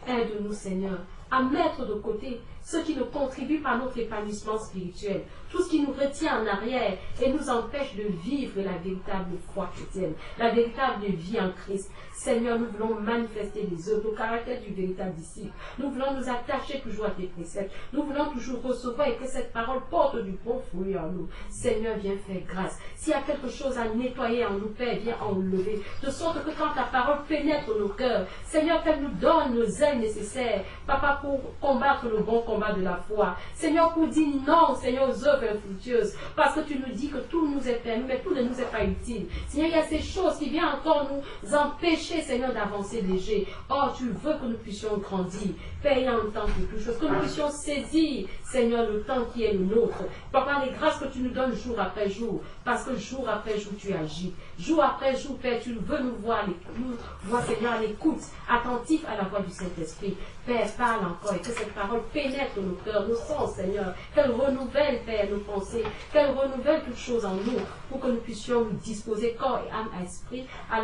Aide-nous, Seigneur, à mettre de côté ce qui ne contribue pas à notre épanouissement spirituel, tout ce qui nous retient en arrière et nous empêche de vivre la véritable foi chrétienne, la véritable vie en Christ. Seigneur, nous voulons manifester les œuvres, le caractère du véritable disciple. Nous voulons nous attacher toujours à tes préceptes. Nous voulons toujours recevoir et que cette parole porte du bon fruit en nous. Seigneur, viens faire grâce. S'il y a quelque chose à nettoyer en nous, Père, viens enlever. De sorte que quand ta parole pénètre nos cœurs, Seigneur, qu'elle nous donne nos ailes nécessaires, Papa, pour combattre le bon combat de la foi. Seigneur, pour dire non, Seigneur, aux œuvres infructueuses. Parce que tu nous dis que tout nous est permis, mais tout ne nous est pas utile. Seigneur, il y a ces choses qui viennent encore nous empêcher, Seigneur, d'avancer léger. Oh, tu veux que nous puissions grandir, payer en temps pour toutes choses, que nous puissions saisir, Seigneur, le temps qui est le nôtre. Papa, les grâces que tu nous donnes jour après jour, parce que jour après jour, tu agis. Jour après jour, Père, tu veux nous voir, Seigneur, à l'écoute, attentif à la voix du Saint-Esprit. Père, parle encore et que cette parole pénètre nos cœurs, nos sens, Seigneur, qu'elle renouvelle, Père, nos pensées, qu'elle renouvelle toutes choses en nous, pour que nous puissions nous disposer corps et âme à esprit à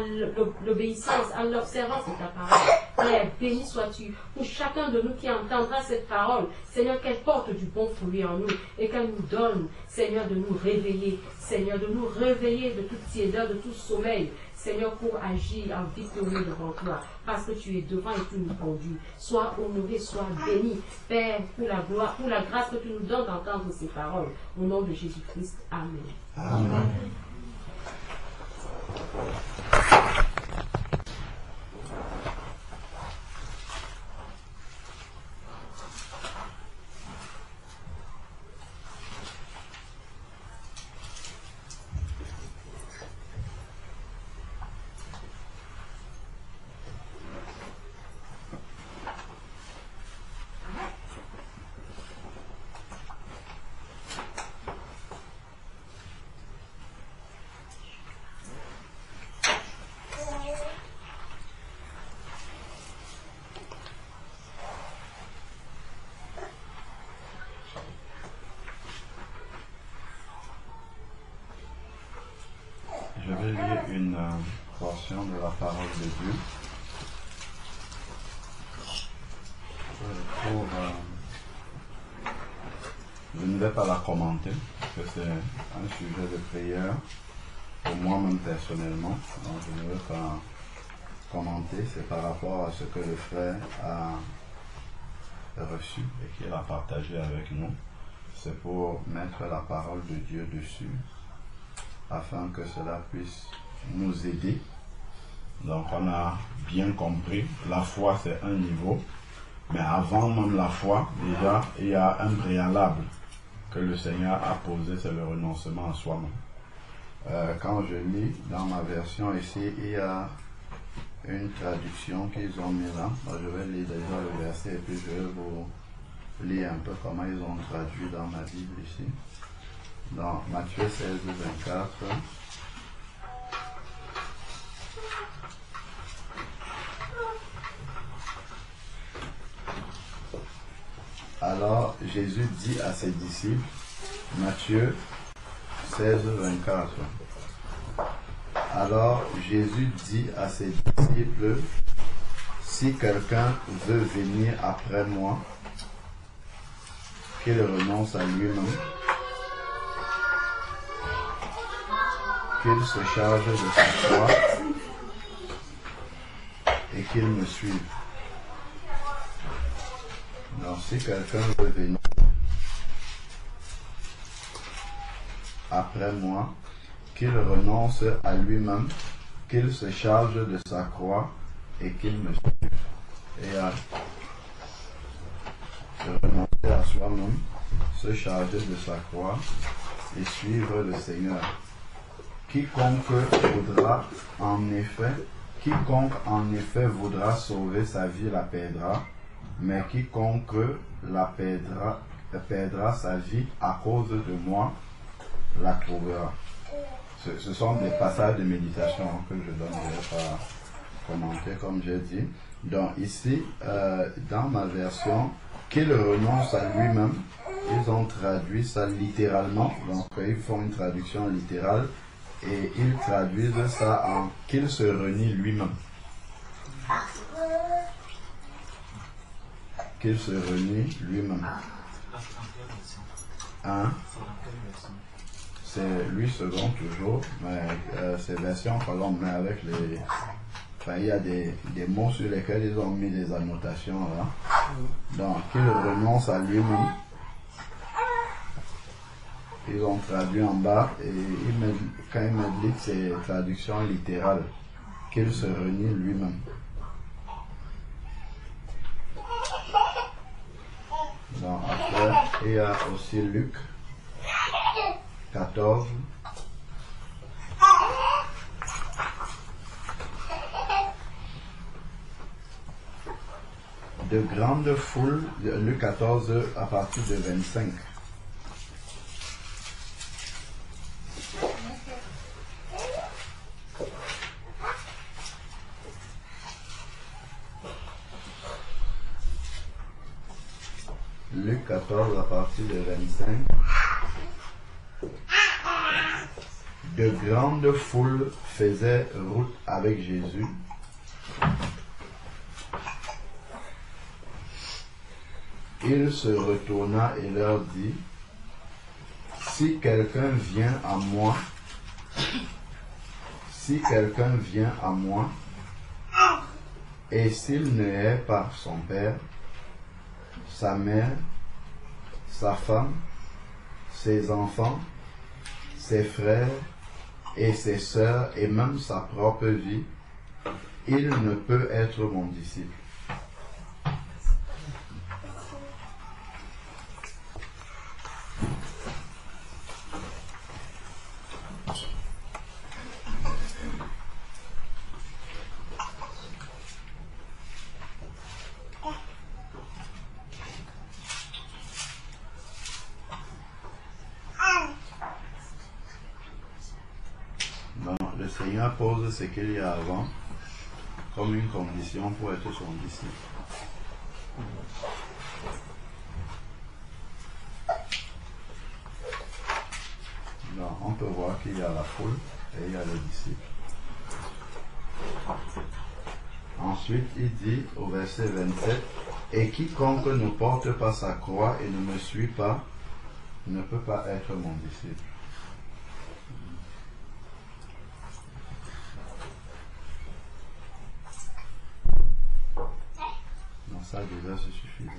l'obéissance, à l'observance de ta parole. Père, béni sois-tu pour chacun de nous qui entendra cette parole, Seigneur, qu'elle porte du bon fruit en nous et qu'elle nous donne, Seigneur, de nous réveiller, Seigneur, de nous réveiller de toute tiédeur, de tout sommeil, Seigneur, pour agir en victorieux devant toi, parce que tu es devant et tu nous conduis. Sois honoré, sois béni, Père, pour la gloire, pour la grâce que tu nous donnes d'entendre ces paroles. Au nom de Jésus-Christ. Amen. Amen. Je vais lire une portion de la parole de Dieu je ne vais pas la commenter parce que c'est un sujet de prière pour moi-même personnellement, donc je ne vais pas commenter, c'est par rapport à ce que le frère a reçu et qu'il a partagé avec nous. C'est pour mettre la parole de Dieu dessus afin que cela puisse nous aider. Donc on a bien compris, la foi c'est un niveau, mais avant même la foi, déjà il y a un préalable que le Seigneur a posé, c'est le renoncement à soi-même. Quand je lis dans ma version ici, il y a une traduction qu'ils ont mis là. Donc, je vais lire déjà le verset et puis je vais vous lire un peu comment ils ont traduit dans ma Bible ici. Dans Matthieu 16, 24. Alors Jésus dit à ses disciples, Matthieu 16, 24. Alors Jésus dit à ses disciples, si quelqu'un veut venir après moi, qu'il renonce à lui-même, qu'il se charge de sa croix et qu'il me suive. Donc si quelqu'un veut venir après moi, qu'il renonce à lui-même, qu'il se charge de sa croix et qu'il me suive. Et à renoncer à soi-même, se charger de sa croix et suivre le Seigneur. Quiconque en effet voudra sauver sa vie la perdra, mais quiconque la perdra sa vie à cause de moi la trouvera. Ce sont des passages de méditation que je donne, je ne vais pas commenter comme j'ai dit. Donc ici, dans ma version, qu'il renonce à lui-même, ils ont traduit ça littéralement, donc ils font une traduction littérale et ils traduisent ça en qu'il se renie lui-même. qu'il se renie lui-même. Hein? C'est lui second toujours, mais c'est version colombe, mais avec les... Enfin, il y a des mots sur lesquels ils ont mis des annotations là. Donc, qu'il renonce à lui-même. Ils ont traduit en bas et quand ils me disent que c'est traduction littérale, qu'il se renie lui-même. Donc, après, il y a aussi Luc 14. De grandes foules, Luc 14 à partir de 25. Luc 14 à partir de 25. De grandes foules faisaient route avec Jésus. Il se retourna et leur dit, si quelqu'un vient à moi, et s'il ne hait pas son père, sa mère, sa femme, ses enfants, ses frères et ses sœurs et même sa propre vie, il ne peut être mon disciple. Le Seigneur pose ce qu'il y a avant comme une condition pour être son disciple. Donc, on peut voir qu'il y a la foule et il y a les disciples. Ensuite, il dit au verset 27, « Et quiconque ne porte pas sa croix et ne me suit pas, ne peut pas être mon disciple. » Ça déjà c'est suffisant.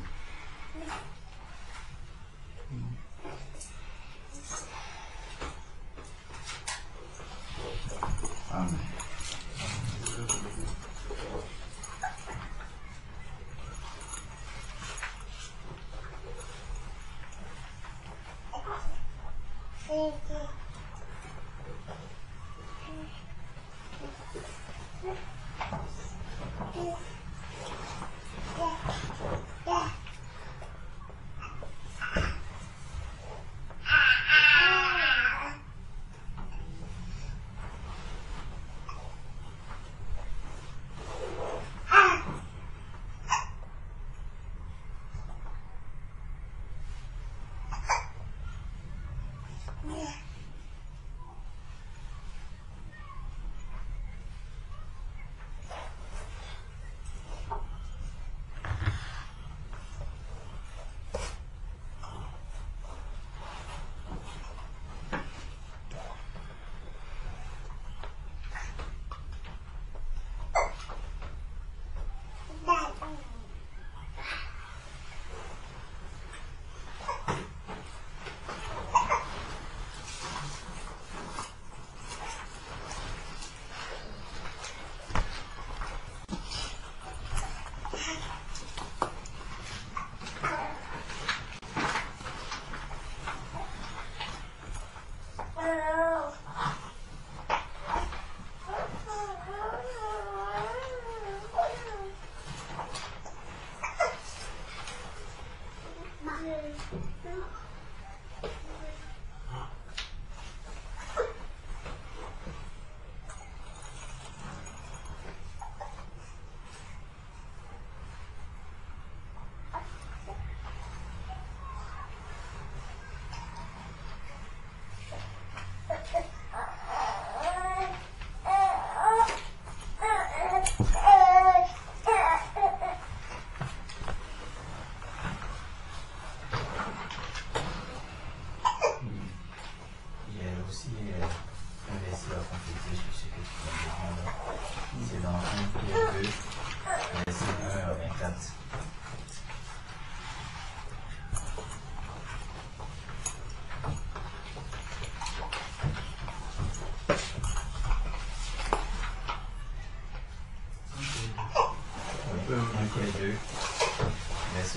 Amen.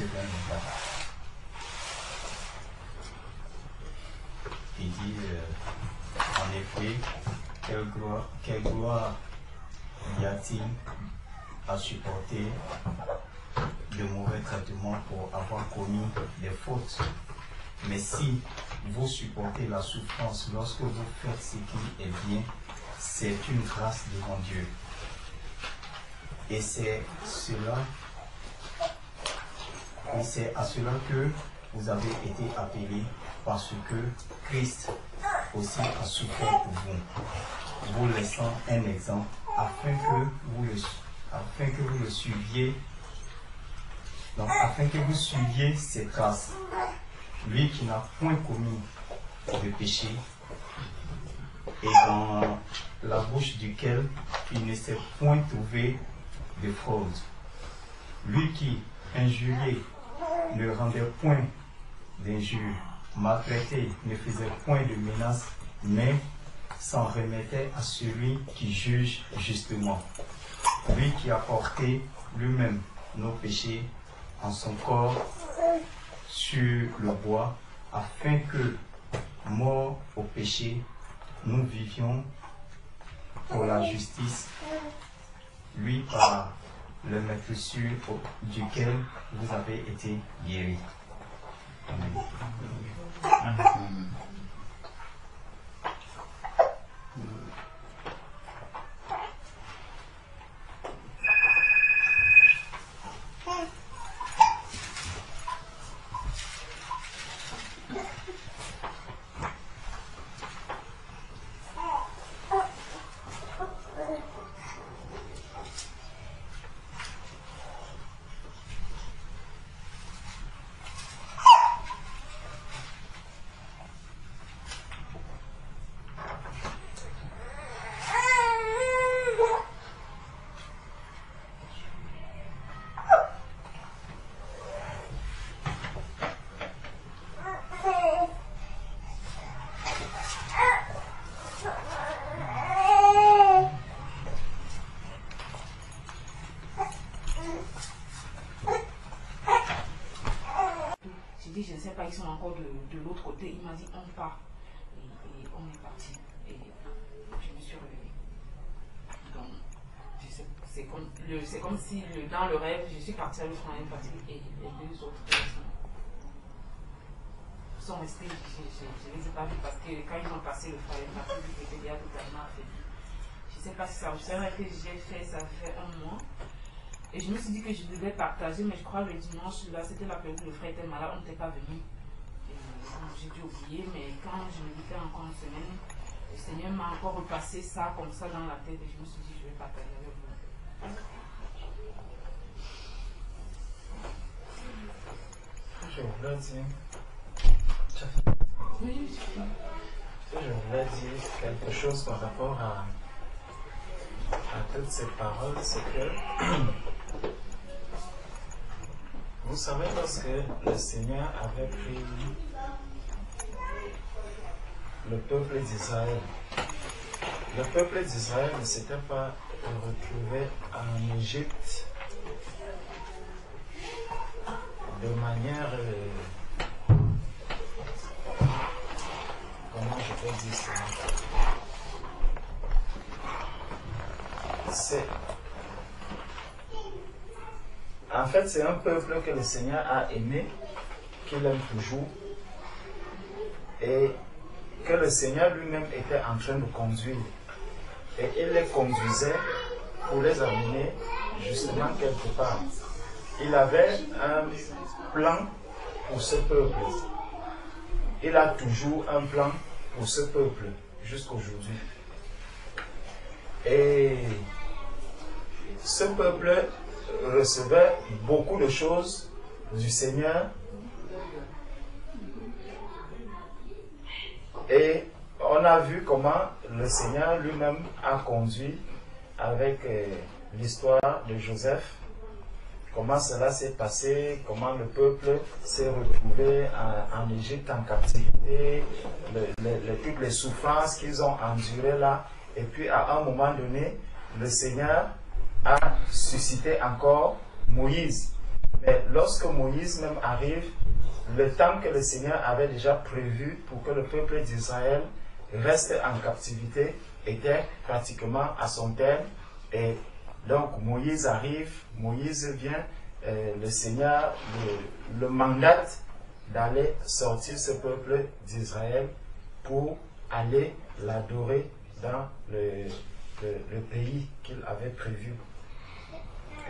21. Il dit, en effet, quelle gloire y a-t-il à supporter de mauvais traitements pour avoir commis des fautes? Mais si vous supportez la souffrance lorsque vous faites ce qui est bien, c'est une grâce devant Dieu. Et c'est à cela que vous avez été appelés, parce que Christ aussi a souffert pour vous, vous laissant un exemple afin que vous le suiviez. Donc, afin que vous suiviez ses traces. Lui qui n'a point commis de péché et dans la bouche duquel il ne s'est point trouvé de fraude. Lui qui, injurié, ne rendait point d'injures, maltraité, ne faisait point de menaces, mais s'en remettait à celui qui juge justement. Lui qui a porté lui-même nos péchés en son corps sur le bois, afin que, morts au péché, nous vivions pour la justice, lui par le meurtrissure duquel vous avez été guéris. Amen. Amen. Je ne sais pas, ils sont encore de l'autre côté. Il m'a dit on part. Et on est parti. Et je me suis relevée. Donc, c'est comme si dans le rêve, je suis partie à l'autre partie et les deux autres sont restés. Je ne les ai pas vus parce que quand ils ont passé le foyer partie, ils étaient déjà totalement affaiblis. Je ne sais pas si ça. Je sais que j'ai fait, ça fait un mois. Et je me suis dit que je devais partager, mais je crois que le dimanche, là, c'était la période où le frère était malade, on n'était pas venu. J'ai dû oublier, mais quand je méditais encore une semaine, le Seigneur m'a encore repassé ça comme ça dans la tête et je me suis dit, je vais partager avec vous. Je voulais dire. Oui, Je voulais dire quelque chose par rapport à toutes ces paroles, c'est que vous savez, lorsque le Seigneur avait pris le peuple d'Israël, le peuple d'Israël ne s'était pas retrouvé en Égypte de manière, comment je peux dire ça? En fait, c'est un peuple que le Seigneur a aimé, qu'il aime toujours, et que le Seigneur lui-même était en train de conduire. Et il les conduisait pour les amener justement quelque part. Il avait un plan pour ce peuple. Il a toujours un plan pour ce peuple jusqu'aujourd'hui. Et ce peuple recevait beaucoup de choses du Seigneur. Et on a vu comment le Seigneur lui-même a conduit avec l'histoire de Joseph, comment cela s'est passé, comment le peuple s'est retrouvé en Égypte en captivité, toutes les souffrances qu'ils ont endurées là. Et puis à un moment donné, le Seigneur a suscité encore Moïse. Mais lorsque Moïse même arrive, le temps que le Seigneur avait déjà prévu pour que le peuple d'Israël reste en captivité était pratiquement à son terme. Et donc Moïse arrive, Moïse vient, le Seigneur le mandate d'aller sortir ce peuple d'Israël pour aller l'adorer dans le pays qu'il avait prévu.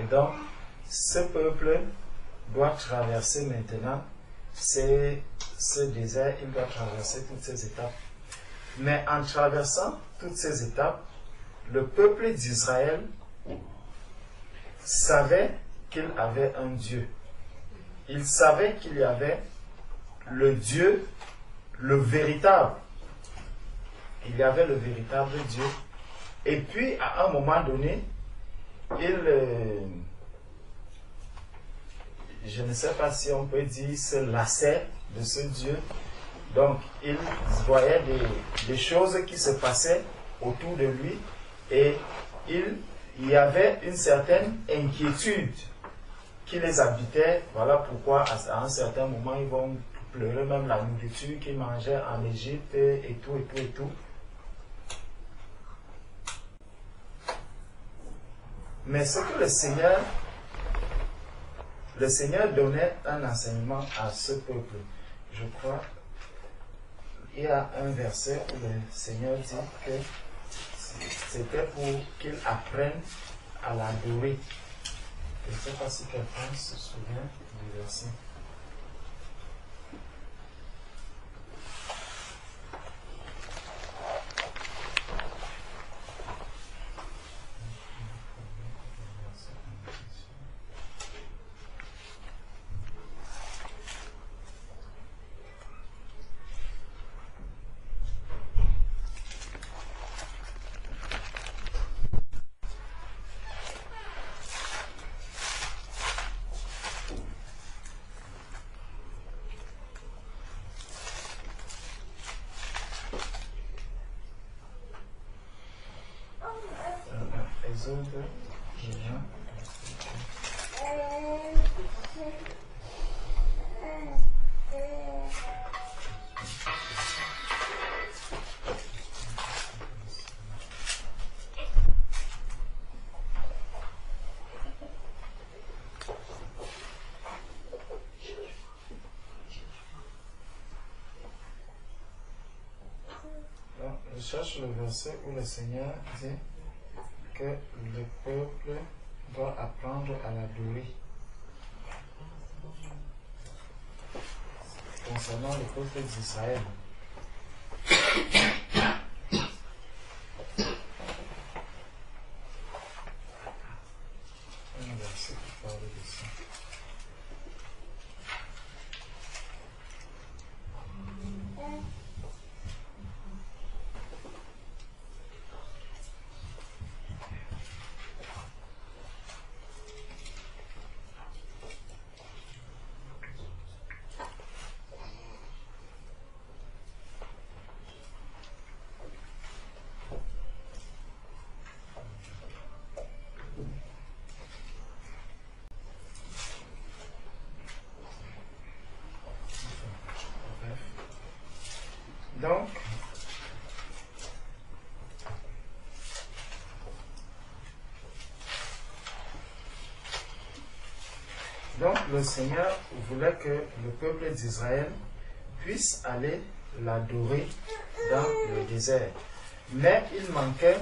Et donc, ce peuple doit traverser maintenant ce désert, il doit traverser toutes ces étapes. Mais en traversant toutes ces étapes, le peuple d'Israël savait qu'il avait un Dieu. Il savait qu'il y avait le Dieu, le véritable. Il y avait le véritable Dieu. Et puis, à un moment donné, je ne sais pas si on peut dire, se lassait de ce Dieu. Donc, il voyait des choses qui se passaient autour de lui et il y avait une certaine inquiétude qui les habitait. Voilà pourquoi, à un certain moment, ils vont pleurer même la nourriture qu'ils mangeaient en Égypte et tout, et tout, et tout. Mais ce que le Seigneur donnait un enseignement à ce peuple. Je crois, il y a un verset où le Seigneur dit que c'était pour qu'ils apprennent à l'adorer. Je ne sais pas si quelqu'un se souvient du verset. Je cherche le verset où le Seigneur dit que le peuple doit apprendre à l'adorer. Concernant le peuple d'Israël. Un verset qui parle de ça. Donc le Seigneur voulait que le peuple d'Israël puisse aller l'adorer dans le désert. Mais il manquait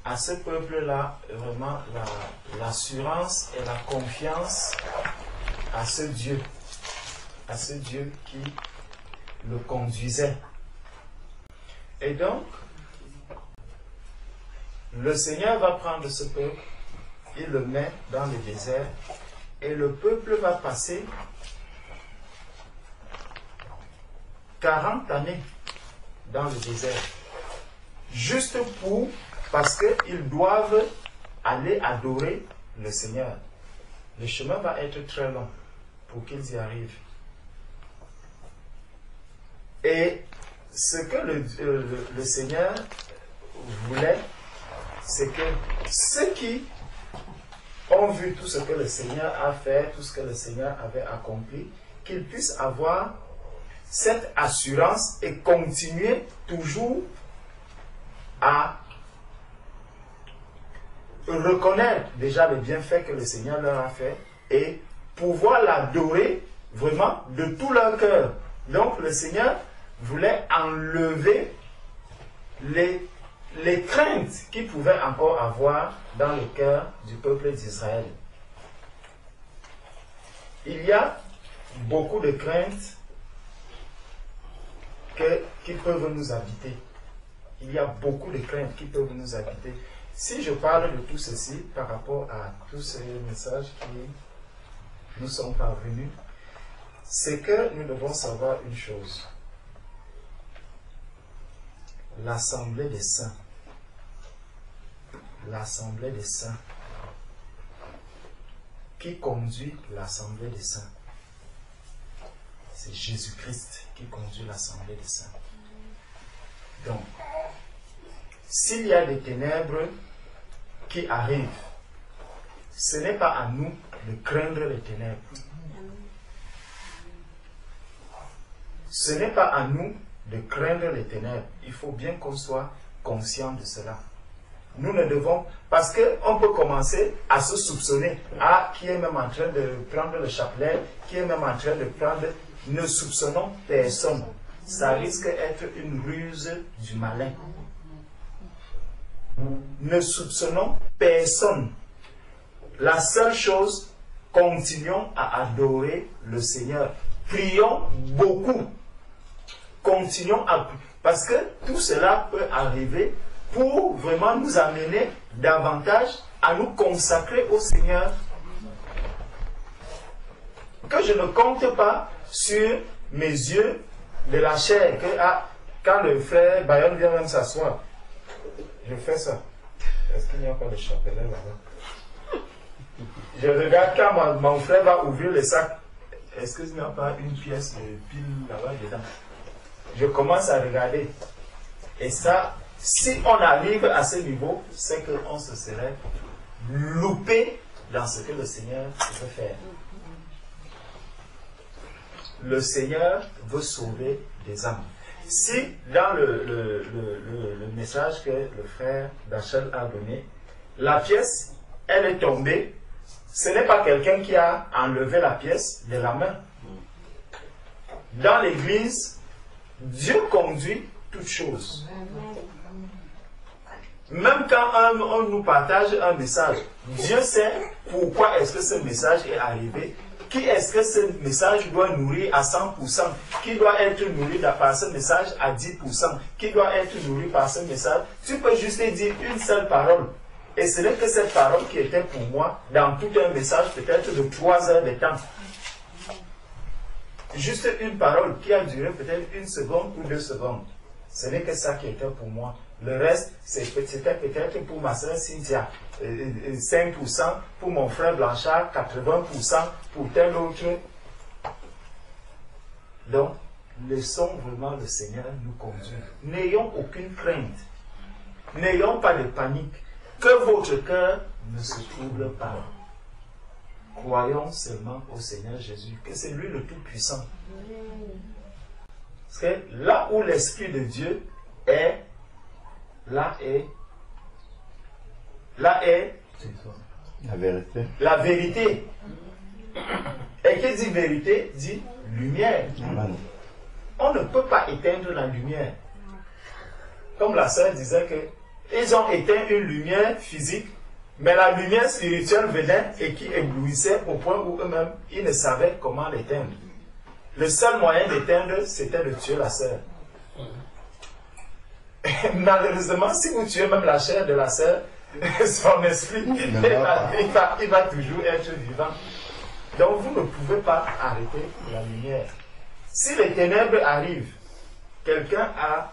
à ce peuple-là vraiment l'assurance et la confiance à ce Dieu qui le conduisait. Et donc, le Seigneur va prendre ce peuple, il le met dans le désert, et le peuple va passer 40 années dans le désert, juste parce qu'ils doivent aller adorer le Seigneur. Le chemin va être très long pour qu'ils y arrivent. Et ce que le Seigneur voulait, c'est que ceux qui ont ont vu tout ce que le Seigneur a fait, tout ce que le Seigneur avait accompli, qu'ils puissent avoir cette assurance et continuer toujours à reconnaître déjà les bienfaits que le Seigneur leur a fait et pouvoir l'adorer vraiment de tout leur cœur. Donc le Seigneur voulait enlever les craintes qu'il pouvait encore avoir dans le cœur du peuple d'Israël. Il y a beaucoup de craintes qui peuvent nous habiter. Il y a beaucoup de craintes qui peuvent nous habiter. Si je parle de tout ceci par rapport à tous ces messages qui nous sont parvenus, c'est que nous devons savoir une chose. L'assemblée des saints, qui conduit l'assemblée des saints, c'est Jésus-Christ qui conduit l'assemblée des saints. Donc, s'il y a des ténèbres qui arrivent, ce n'est pas à nous de craindre les ténèbres. Ce n'est pas à nous de craindre les ténèbres. Il faut bien qu'on soit conscient de cela. Nous ne devons, parce qu'on peut commencer à se soupçonner, qui est même en train de prendre le chapelet, qui est même en train de prendre, ne soupçonnons personne. Ça risque d'être une ruse du malin. Ne soupçonnons personne. La seule chose, continuons à adorer le Seigneur. Prions beaucoup. Continuons à prier. Parce que tout cela peut arriver pour vraiment nous amener davantage à nous consacrer au Seigneur. Que je ne compte pas sur mes yeux de la chair. Quand le frère Bayon vient même s'asseoir, je fais ça. Est-ce qu'il n'y a pas de chapelet là-bas? Je regarde quand mon frère va ouvrir le sac. Est-ce qu'il n'y a pas une pièce de pile là-bas dedans? Je commence à regarder. Et ça, si on arrive à ce niveau, c'est qu'on se serait loupé dans ce que le Seigneur veut faire. Le Seigneur veut sauver des âmes. Si dans le message que le frère Dachel a donné, la pièce, elle est tombée, ce n'est pas quelqu'un qui a enlevé la pièce de la main. Dans l'église, Dieu conduit toutes choses. Même quand on nous partage un message, Dieu sait pourquoi est-ce que ce message est arrivé. Qui est-ce que ce message doit nourrir à 100%? Qui doit être nourri par ce message à 10%? Qui doit être nourri par ce message? Tu peux juste dire une seule parole. Et ce n'est que cette parole qui était pour moi dans tout un message peut-être de 3 heures de temps. Juste une parole qui a duré peut-être 1 seconde ou 2 secondes. Ce n'est que ça qui était pour moi. Le reste, c'était peut-être pour ma soeur Cynthia, 5%, pour mon frère Blanchard, 80%, pour tel autre. Donc, laissons vraiment le Seigneur nous conduire. N'ayons aucune crainte. N'ayons pas de panique. Que votre cœur ne se trouble pas. Croyons seulement au Seigneur Jésus, que c'est lui le Tout-Puissant. Parce que là où l'Esprit de Dieu est, là est la vérité. La vérité. Et qui dit vérité, dit lumière. Amen. On ne peut pas éteindre la lumière. Comme la sœur disait que ils ont éteint une lumière physique, mais la lumière spirituelle venait et qui éblouissait au point où eux-mêmes, ils ne savaient comment l'éteindre. Le seul moyen d'éteindre, c'était de tuer la sœur. Malheureusement, si vous tuez même la chair de la sœur, son esprit, il va toujours être vivant. Donc vous ne pouvez pas arrêter la lumière. Si les ténèbres arrivent, quelqu'un a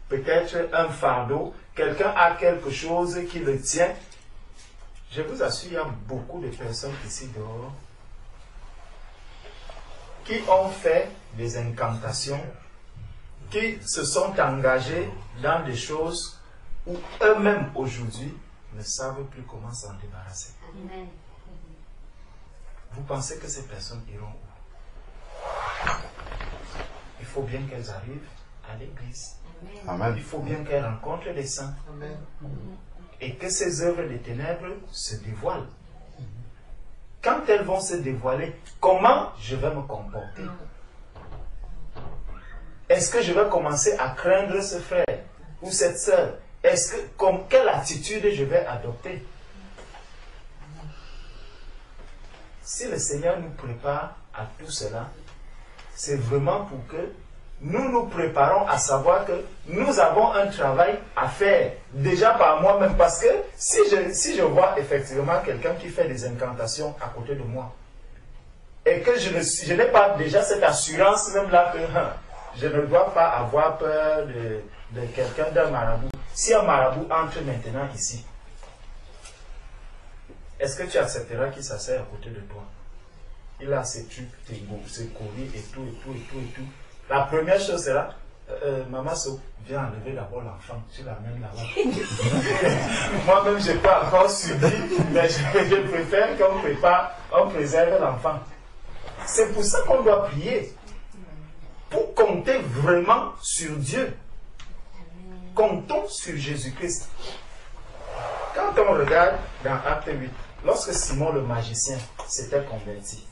peut-être un fardeau, quelqu'un a quelque chose qui le tient. Je vous assure, il y a beaucoup de personnes ici dehors qui ont fait des incantations, qui se sont engagés dans des choses où eux-mêmes aujourd'hui ne savent plus comment s'en débarrasser. vous pensez que ces personnes iront où? Il faut bien qu'elles arrivent à l'église. Amen. Il faut bien qu'elles rencontrent les saints. Amen. Et que ces œuvres des ténèbres se dévoilent. Quand elles vont se dévoiler, comment je vais me comporter? Est-ce que je vais commencer à craindre ce frère ou cette sœur? Quelle attitude je vais adopter? Si le Seigneur nous prépare à tout cela, c'est vraiment pour que nous nous préparons à savoir que nous avons un travail à faire, déjà par moi-même, parce que si je vois effectivement quelqu'un qui fait des incantations à côté de moi, et que je n'ai pas déjà cette assurance même là que je ne dois pas avoir peur de quelqu'un, d'un marabout. Si un marabout entre maintenant ici, est-ce que tu accepteras qu'il s'asseye à côté de toi? Il a ses trucs, ses colis et tout. La première chose c'est là, Maman So, viens enlever d'abord l'enfant, tu l'amènes là-bas. Moi-même, je n'ai pas encore subi, mais je préfère qu'on préserve l'enfant. C'est pour ça qu'on doit prier. Pour compter vraiment sur Dieu. Comptons sur Jésus-Christ. Quand on regarde dans Acte 8, lorsque Simon le magicien s'était converti,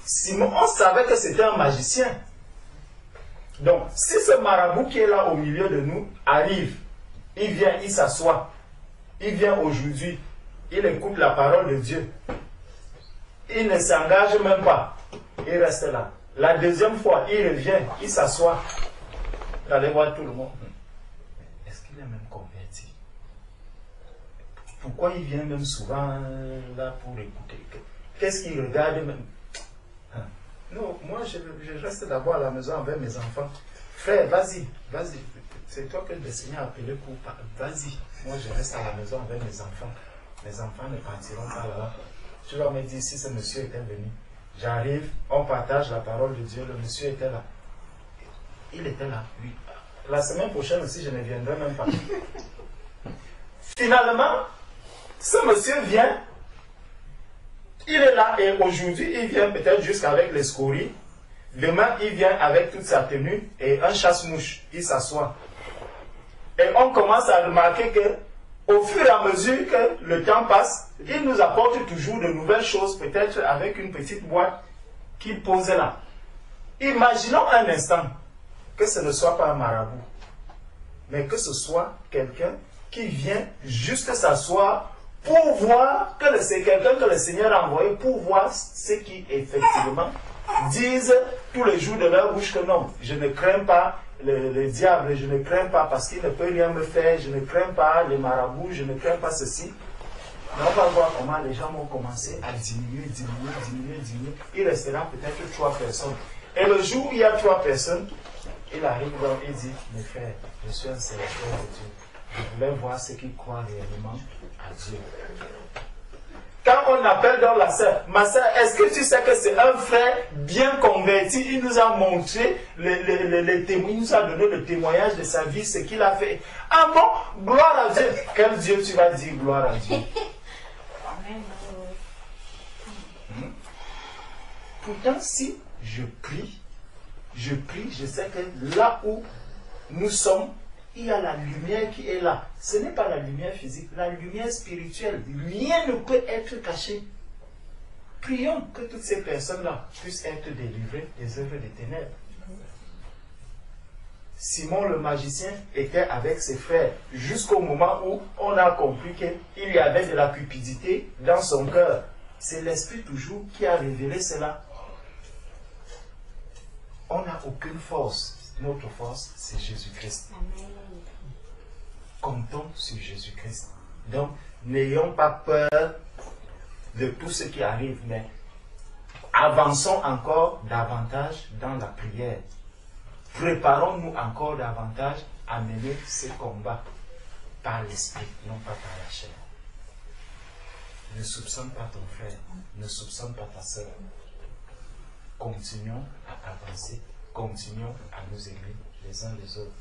Simon, on savait que c'était un magicien. Donc, si ce marabout qui est là au milieu de nous arrive, il vient, il s'assoit, il vient aujourd'hui, il écoute la parole de Dieu, il ne s'engage même pas, il reste là. La deuxième fois, il revient, il s'assoit, vous allez voir tout le monde. Est-ce qu'il est même converti? Pourquoi il vient même souvent là pour écouter? Qu'est-ce qu'il regarde même? Non, moi je reste d'abord à la maison avec mes enfants. Frère, vas-y. C'est toi que le Seigneur a appelé pour... Vas-y. Moi je reste à la maison avec mes enfants. Mes enfants ne partiront pas là-bas. Tu vas me dire si ce monsieur était venu. J'arrive, on partage la parole de Dieu. Le monsieur était là. Il était là, oui. La semaine prochaine aussi, je ne viendrai même pas. Finalement, ce monsieur vient. Il est là et aujourd'hui, il vient peut-être jusqu'avec les scories. Demain, il vient avec toute sa tenue et un chasse-mouche. Il s'assoit. Et on commence à remarquer que, au fur et à mesure que le temps passe, il nous apporte toujours de nouvelles choses, peut-être avec une petite boîte qu'il pose là. Imaginons un instant que ce ne soit pas un marabout, mais que ce soit quelqu'un qui vient juste s'asseoir pour voir que c'est quelqu'un que le Seigneur a envoyé pour voir ce qui effectivement disent tous les jours de leur bouche que non, je ne crains pas le diable, je ne crains pas parce qu'il ne peut rien me faire, je ne crains pas les marabouts, je ne crains pas ceci. Mais on va voir comment les gens vont commencer à diminuer. Il restera peut-être 3 personnes. Et le jour où il y a 3 personnes, il arrive donc et dit, mes frères, je suis un serviteur de Dieu. Je voulais voir ceux qui croient réellement à Dieu. Quand on appelle dans la sœur, ma sœur, est-ce que tu sais que c'est un frère bien converti? Il nous a montré les témoins, il nous a donné le témoignage de sa vie, ce qu'il a fait. Ah bon, gloire à Dieu. Quel Dieu tu vas dire gloire à Dieu? Pourtant, si je prie, je sais que là où nous sommes, il y a la lumière qui est là. Ce n'est pas la lumière physique, la lumière spirituelle. Rien ne peut être caché. Prions que toutes ces personnes-là puissent être délivrées des œuvres des ténèbres. Simon le magicien était avec ses frères jusqu'au moment où on a compris qu'il y avait de la cupidité dans son cœur. C'est l'Esprit toujours qui a révélé cela. On n'a aucune force. Notre force, c'est Jésus-Christ. Comptons sur Jésus-Christ. Donc, n'ayons pas peur de tout ce qui arrive, mais avançons encore davantage dans la prière. Préparons-nous encore davantage à mener ce combat par l'esprit, non pas par la chair. Ne soupçonne pas ton frère, ne soupçonne pas ta soeur. Continuons à avancer. Continuons à nous aimer les uns les autres.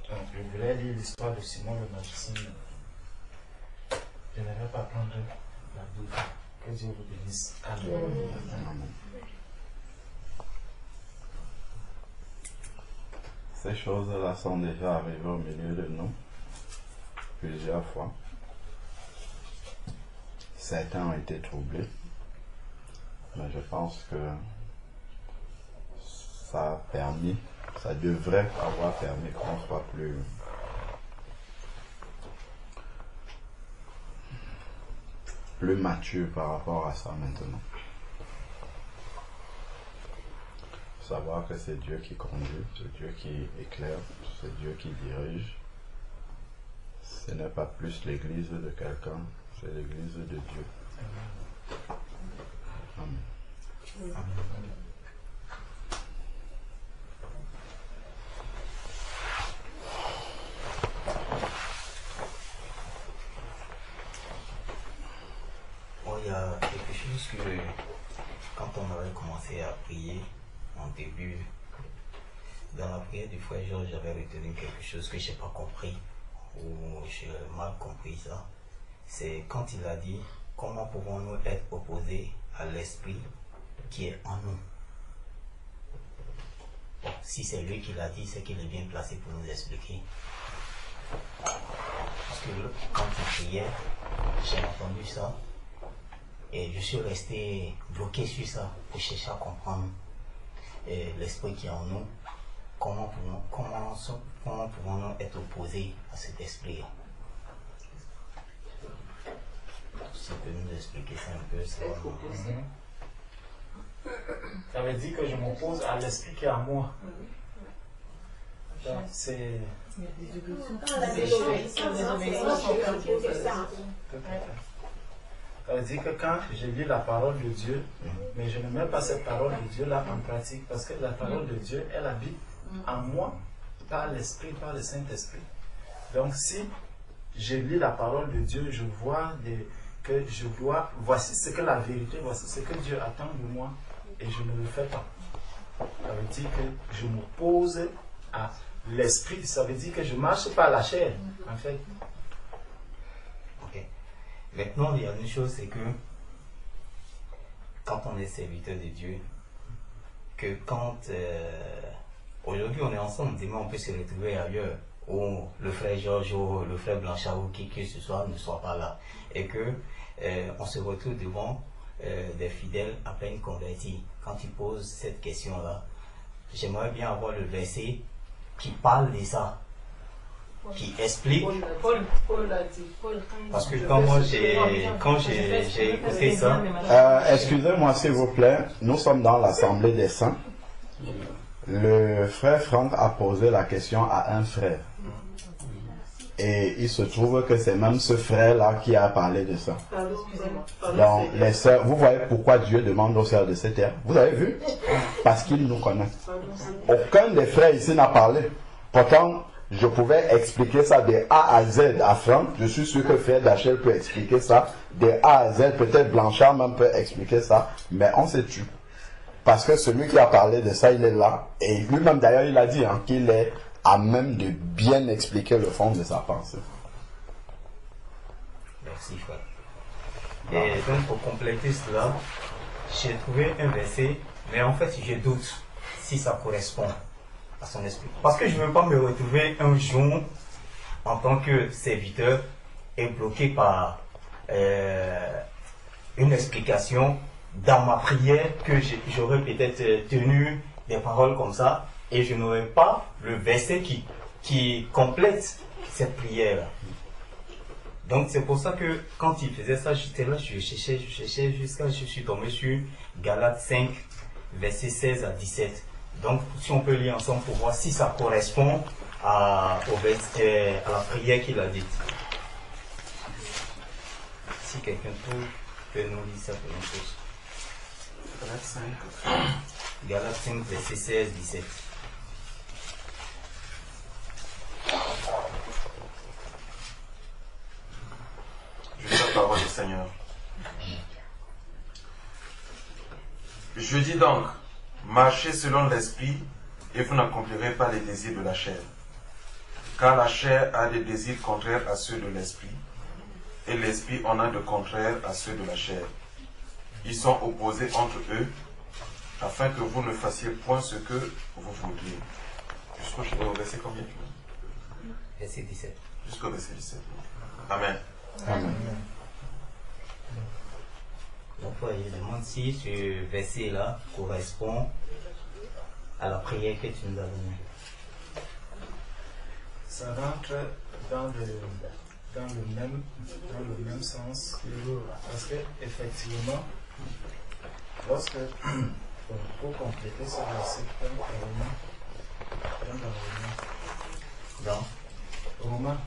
Donc, je voulais lire l'histoire de Simon le magicien. je n'aimerais pas prendre la doute. Que Dieu vous bénisse. Amen. Ces choses-là sont déjà arrivées au milieu de nous plusieurs fois. Certains ont été troublés, mais je pense que ça a permis, ça devrait avoir permis qu'on soit plus mature par rapport à ça maintenant. Savoir que c'est Dieu qui conduit, c'est Dieu qui éclaire, c'est Dieu qui dirige. Ce n'est pas plus l'église de quelqu'un, c'est l'église de Dieu. Amen. Bon, il y a quelque chose que quand on avait commencé à prier en début, dans la prière du frère Georges, j'avais retenu quelque chose que je n'ai pas compris ou j'ai mal compris ça. C'est quand il a dit comment pouvons-nous être opposés à l'esprit qui est en nous. Bon, si c'est lui qui l'a dit, c'est qu'il est bien placé pour nous expliquer. Parce que quand il priait, j'ai entendu ça et je suis resté bloqué sur ça pour chercher à comprendre l'esprit qui est en nous. Comment pouvons-nous être opposés à cet esprit-là? Si tu peux nous expliquer ça un peu, ça va. Ça veut dire que je m'oppose à l'esprit qui est en moi. Donc, c'est... Ça veut dire que quand je lis la parole de Dieu, mais je ne mets pas cette parole de Dieu-là en pratique, parce que la parole de Dieu, elle habite en moi, par l'Esprit, par le Saint-Esprit. Donc si je lis la parole de Dieu, je vois que je dois, voici ce que la vérité, voici ce que Dieu attend de moi, et je ne le fais pas. Ça veut dire que je m'oppose à l'Esprit, ça veut dire que je marche par la chair, en fait. Ok. Maintenant, il y a une chose, c'est que quand on est serviteur de Dieu, que quand aujourd'hui on est ensemble, demain on peut se retrouver ailleurs, où le frère Georges ou le frère Blanchard ou qui que ce soit ne soit pas là, et que on se retrouve devant des fidèles à peine convertis. Quand ils posent cette question-là, j'aimerais bien avoir le verset qui parle de ça, qui explique. Paul a dit. Parce que quand j'ai écouté ça, Excusez-moi s'il vous plaît, nous sommes dans l'Assemblée des Saints. Le frère Franck a posé la question à un frère. Et il se trouve que c'est même ce frère-là qui a parlé de ça. Donc, les sœurs, vous voyez pourquoi Dieu demande aux sœurs de se taire? Vous avez vu? Parce qu'il nous connaît. Aucun des frères ici n'a parlé. Pourtant, je pouvais expliquer ça de A à Z à Franck. Je suis sûr que frère Dachel peut expliquer ça. De A à Z, peut-être Blanchard même peut expliquer ça. Mais on se tue. Parce que celui qui a parlé de ça, il est là. Et lui-même d'ailleurs, il a dit qu'il est à même de bien expliquer le fond de sa pensée. Merci frère. Et donc pour compléter cela, j'ai trouvé un verset, mais en fait je doute si ça correspond à son esprit. Parce que je ne veux pas me retrouver un jour en tant que serviteur et bloqué par une explication dans ma prière que j'aurais peut-être tenu des paroles comme ça et je n'aurais pas le verset qui complète cette prière. Donc c'est pour ça que quand il faisait ça, j'étais là, je cherchais jusqu'à ce que je suis tombé sur Galates 5, versets 16 à 17. Donc si on peut lire ensemble pour voir si ça correspond à la prière qu'il a dite. Si quelqu'un peut nous lire ça pour nous tous. Galates 5, versets 16, 17. Je lis la parole du Seigneur. Je dis donc, marchez selon l'esprit et vous n'accomplirez pas les désirs de la chair. Car la chair a des désirs contraires à ceux de l'esprit et l'esprit en a de contraire à ceux de la chair. Ils sont opposés entre eux, afin que vous ne fassiez point ce que vous voudriez. Jusqu'au verset combien? Verset 17. Jusqu'au verset 17. Amen. Amen. Donc, je demande si ce verset-là correspond à la prière que tu nous as donnée. Ça rentre dans le même sens. Parce que, effectivement, lorsque, pour compléter ce verset, dans Romains.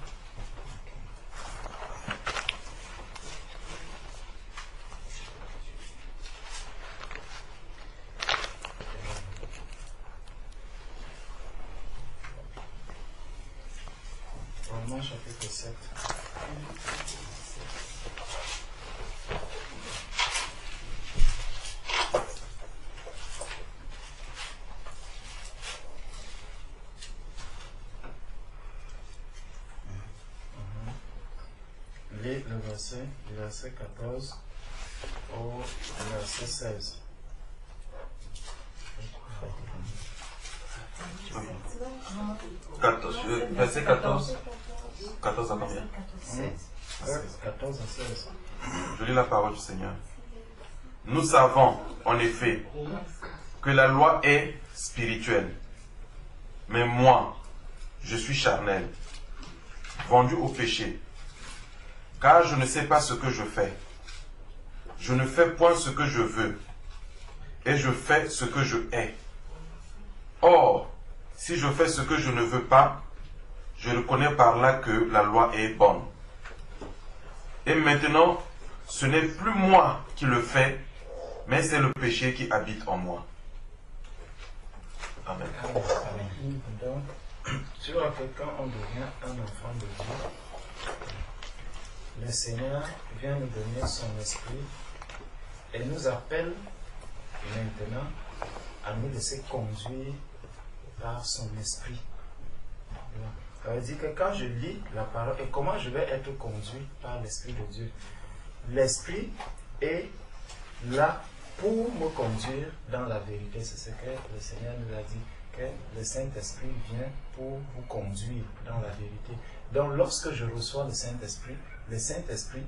Romains chapitre 7. Lis le verset 14 au verset 16. Verset 14. 14 à combien? 14 à 16. Je lis la parole du Seigneur. Nous savons, en effet, que la loi est spirituelle. Mais moi, je suis charnel, vendu au péché. Car je ne sais pas ce que je fais. Je ne fais point ce que je veux. Et je fais ce que je hais. Or, si je fais ce que je ne veux pas, je reconnais par là que la loi est bonne. Et maintenant, ce n'est plus moi qui le fais, mais c'est le péché qui habite en moi. Amen. Donc, tu vois que quand on devient un enfant de Dieu, le Seigneur vient nous donner son esprit et nous appelle maintenant à nous laisser conduire par son esprit. Ça veut dire que quand je lis la parole, et comment je vais être conduit par l'Esprit de Dieu? L'Esprit est là pour me conduire dans la vérité. C'est ce que le Seigneur nous a dit, que le Saint-Esprit vient pour vous conduire dans la vérité. Donc lorsque je reçois le Saint-Esprit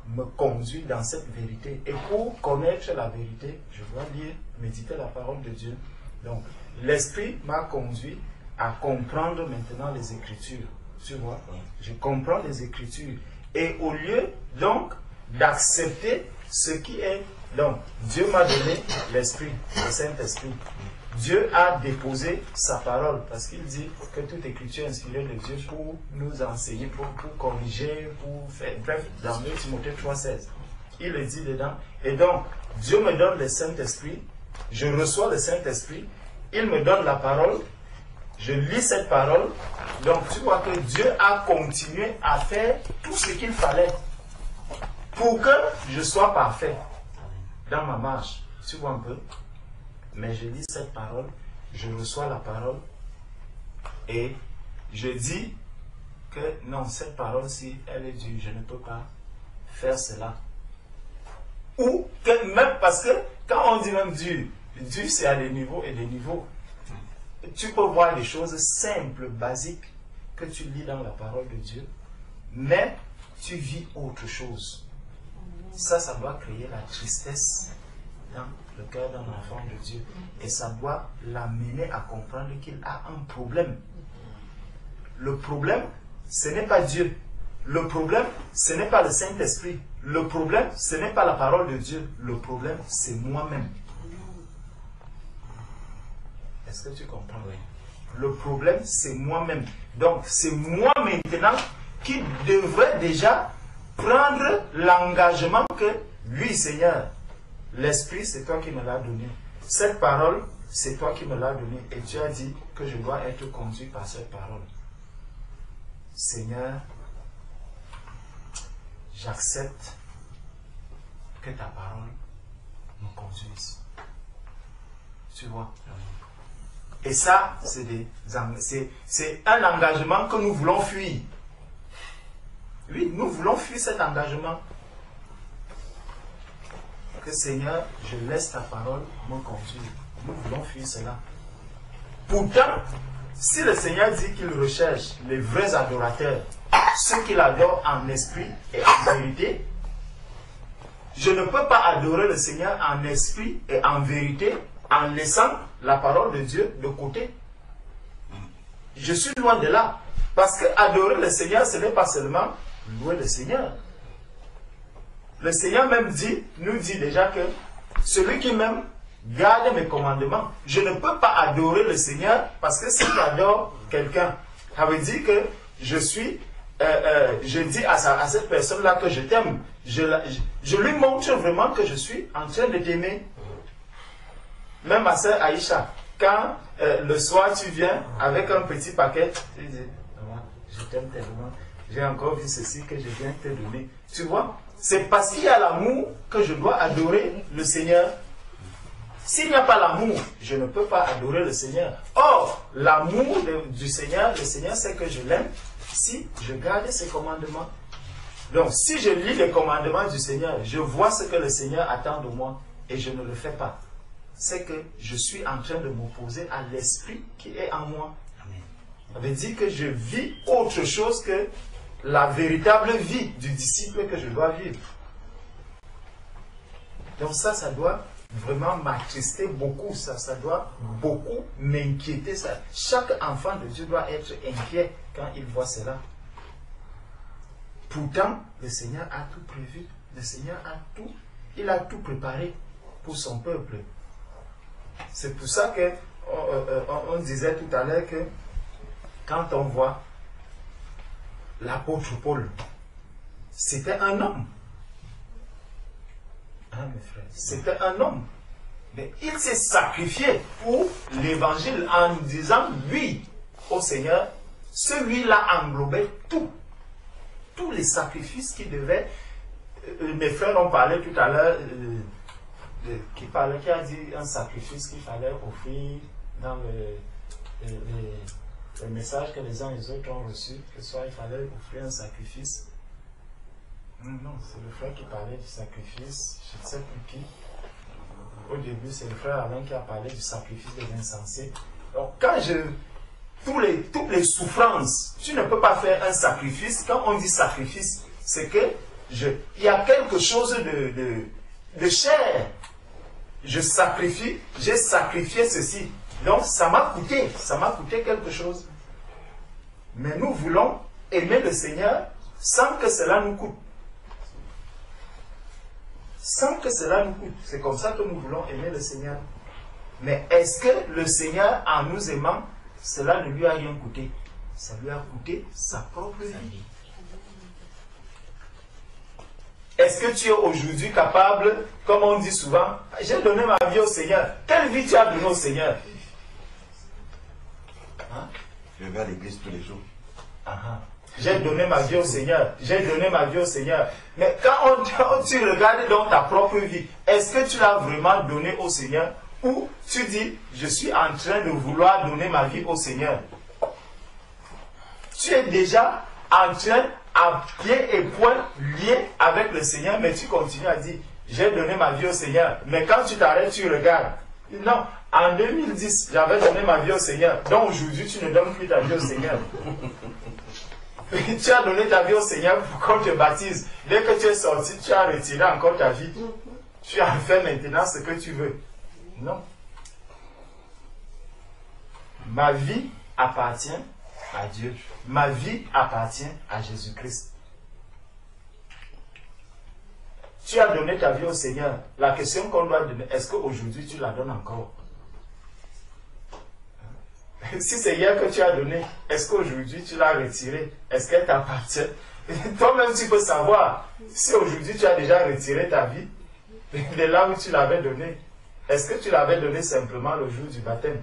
me conduit dans cette vérité. Et pour connaître la vérité, je dois lire, méditer la parole de Dieu. Donc l'Esprit m'a conduit à comprendre maintenant les Écritures. Tu vois, je comprends les Écritures. Et au lieu donc d'accepter ce qui est... Donc, Dieu m'a donné l'Esprit, le Saint-Esprit. Dieu a déposé sa parole, parce qu'il dit que toute Écriture est inspirée de Dieu pour nous enseigner, pour corriger, pour faire... Bref, dans 2 Timothée 3,16, il le dit dedans. Et donc, Dieu me donne le Saint-Esprit, je reçois le Saint-Esprit, il me donne la parole, je lis cette parole. Donc, tu vois que Dieu a continué à faire tout ce qu'il fallait pour que je sois parfait dans ma marche. Tu vois un peu? Mais je lis cette parole, je reçois la parole et je dis que non, cette parole-ci, elle est dure, je ne peux pas faire cela. Ou que même, parce que quand on dit même dur, dur c'est à des niveaux et des niveaux. Tu peux voir des choses simples, basiques, que tu lis dans la parole de Dieu, mais tu vis autre chose. Ça doit créer la tristesse dans le cœur d'un enfant de Dieu. Et ça doit l'amener à comprendre qu'il a un problème. Le problème, ce n'est pas Dieu. Le problème, ce n'est pas le Saint-Esprit. Le problème, ce n'est pas la parole de Dieu. Le problème, c'est moi-même. Est-ce que tu comprends? Oui. Le problème, c'est moi-même. Donc, c'est moi maintenant qui devrais déjà prendre l'engagement que, lui, Seigneur, l'Esprit, c'est toi qui me l'as donné. Cette parole, c'est toi qui me l'as donnée. Et tu as dit que je dois être conduit par cette parole. Seigneur, j'accepte que ta parole me conduise. Tu vois? Et ça, c'est un engagement que nous voulons fuir. Oui, nous voulons fuir cet engagement. Que Seigneur, je laisse ta parole me conduire. Nous voulons fuir cela. Pourtant, si le Seigneur dit qu'il recherche les vrais adorateurs, ceux qui l'adorent en esprit et en vérité, je ne peux pas adorer le Seigneur en esprit et en vérité en laissant la parole de Dieu de côté. Je suis loin de là. Parce que adorer le Seigneur, ce n'est pas seulement louer le Seigneur. Le Seigneur même nous dit déjà que celui qui m'aime garde mes commandements. Je ne peux pas adorer le Seigneur parce que si j'adore quelqu'un, ça veut dire que je dis à cette personne-là que je t'aime. Je lui montre vraiment que je suis en train de t'aimer. Même ma sœur Aïcha, quand le soir tu viens avec un petit paquet, tu dis, je t'aime tellement, j'ai encore vu ceci que je viens te donner. Tu vois, c'est parce qu'il y a l'amour que je dois adorer le Seigneur. S'il n'y a pas l'amour, je ne peux pas adorer le Seigneur. Or, l'amour du Seigneur, le Seigneur sait que je l'aime si je garde ses commandements. Donc, si je lis les commandements du Seigneur, je vois ce que le Seigneur attend de moi et je ne le fais pas. C'est que je suis en train de m'opposer à l'esprit qui est en moi. Ça veut dire que je vis autre chose que la véritable vie du disciple que je dois vivre. Donc ça doit vraiment m'attrister beaucoup. Ça doit beaucoup m'inquiéter. Chaque enfant de Dieu doit être inquiet quand il voit cela. Pourtant, le Seigneur a tout prévu. Le Seigneur il a tout préparé pour son peuple. C'est pour ça que on disait tout à l'heure que quand on voit l'apôtre Paul, c'était un homme. Hein, mes frères, c'était un homme. Mais il s'est sacrifié pour l'évangile en disant oui au Seigneur. Celui-là englobait tout. Tous les sacrifices qu'il devait. Mes frères ont parlé tout à l'heure, qui a dit un sacrifice qu'il fallait offrir dans le message que les uns et les autres ont reçu, que soit il fallait offrir un sacrifice. Non, c'est le frère qui parlait du sacrifice, je ne sais plus qui. Au début, c'est le frère Alain qui a parlé du sacrifice des insensés. Donc, toutes les souffrances, tu ne peux pas faire un sacrifice. Quand on dit sacrifice, c'est que il y a quelque chose de chair. J'ai sacrifié ceci. Donc, ça m'a coûté quelque chose. Mais nous voulons aimer le Seigneur sans que cela nous coûte. Sans que cela nous coûte. C'est comme ça que nous voulons aimer le Seigneur. Mais est-ce que le Seigneur, en nous aimant, cela ne lui a rien coûté? Ça lui a coûté sa propre vie. Est-ce que tu es aujourd'hui capable, comme on dit souvent, j'ai donné ma vie au Seigneur. Quelle vie tu as donnée au Seigneur? Hein? Je vais à l'église tous les jours. J'ai donné ma vie au Seigneur. J'ai donné ma vie au Seigneur. Mais quand tu regardes dans ta propre vie, est-ce que tu l'as vraiment donné au Seigneur? Ou tu dis, je suis en train de vouloir donner ma vie au Seigneur? Tu es déjà en train, à pied et poing, lié avec le Seigneur, mais tu continues à dire, j'ai donné ma vie au Seigneur. Mais quand tu t'arrêtes, tu regardes. Non, en 2010, j'avais donné ma vie au Seigneur. Donc aujourd'hui, tu ne donnes plus ta vie au Seigneur. Tu as donné ta vie au Seigneur pour qu'on te baptise. Dès que tu es sorti, tu as retiré encore ta vie. Tu as fait maintenant ce que tu veux. Non. Ma vie appartient à Dieu. Ma vie appartient à Jésus-Christ. Tu as donné ta vie au Seigneur. La question qu'on doit donner, est-ce qu'aujourd'hui tu la donnes encore? Si c'est hier que tu as donné, est-ce qu'aujourd'hui tu l'as retirée? Est-ce qu'elle t'appartient? Toi-même tu peux savoir si aujourd'hui tu as déjà retiré ta vie de là où tu l'avais donnée. Est-ce que tu l'avais donné simplement le jour du baptême?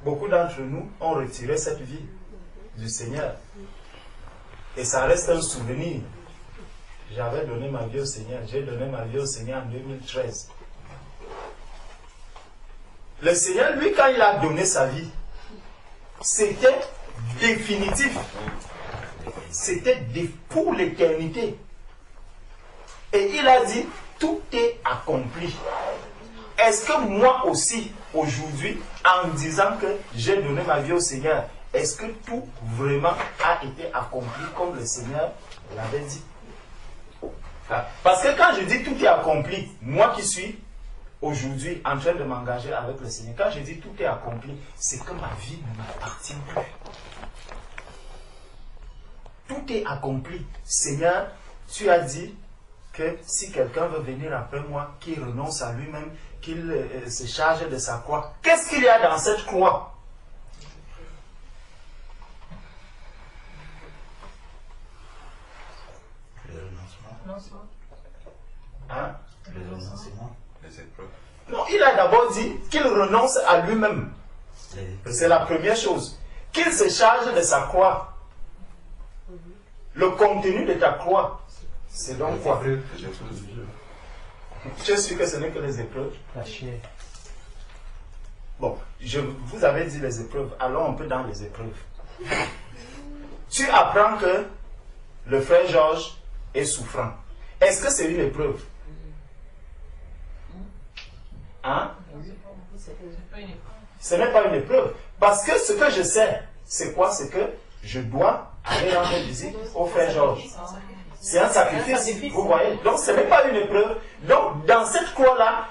Beaucoup d'entre nous ont retiré cette vie du Seigneur. Et ça reste un souvenir. J'avais donné ma vie au Seigneur. J'ai donné ma vie au Seigneur en 2013. Le Seigneur, lui, quand il a donné sa vie, c'était définitif. C'était pour l'éternité. Et il a dit, tout est accompli. Est-ce que moi aussi, aujourd'hui, en disant que j'ai donné ma vie au Seigneur, est-ce que tout vraiment a été accompli comme le Seigneur l'avait dit? Parce que quand je dis tout est accompli, moi qui suis aujourd'hui en train de m'engager avec le Seigneur, quand je dis tout est accompli, c'est que ma vie ne m'appartient plus. Tout est accompli. Seigneur, tu as dit que si quelqu'un veut venir après moi, qu'il renonce à lui-même, qu'il se charge de sa croix. Qu'est-ce qu'il y a dans cette croix? Le renoncement. Hein? Le renoncement. Les épreuves. Non, il a d'abord dit qu'il renonce à lui-même. C'est la première chose. Qu'il se charge de sa croix. Le contenu de ta croix, c'est donc quoi? Je suis que ce n'est que les épreuves. La chair. Bon, je vous avais dit les épreuves. Allons un peu dans les épreuves. Tu apprends que le frère Georges est souffrant. Est-ce que c'est une épreuve? Hein? Ce n'est pas une épreuve. Parce que ce que je sais, c'est quoi? C'est que je dois aller rendre visite au frère Georges. C'est un sacrifice, vous voyez. Donc ce n'est pas une épreuve. Donc dans cette croix-là,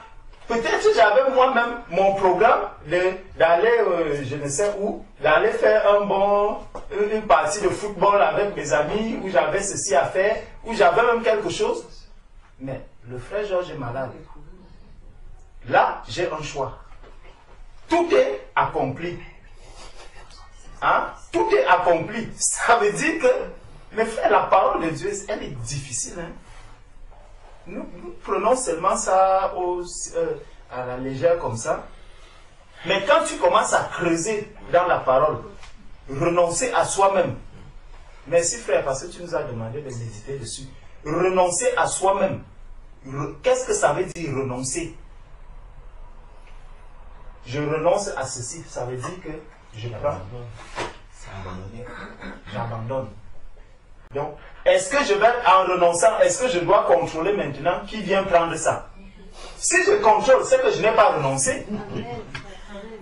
peut-être j'avais moi-même mon programme d'aller, je ne sais où, d'aller faire une partie de football avec mes amis, où j'avais ceci à faire, où j'avais même quelque chose. Mais le frère Georges est malade. Là, j'ai un choix. Tout est accompli. Hein? Tout est accompli. Ça veut dire que, mes frères, la parole de Dieu, elle est difficile. Hein? Nous prenons seulement ça à la légère comme ça. Mais quand tu commences à creuser dans la parole, renoncer à soi-même. Merci frère, parce que tu nous as demandé de méditer dessus. Renoncer à soi-même. Qu'est-ce que ça veut dire renoncer? Je renonce à ceci, ça veut dire que je prends. J'abandonne. Donc, est-ce que je vais, en renonçant, est-ce que je dois contrôler maintenant qui vient prendre ça? Si je contrôle, c'est que je n'ai pas renoncé.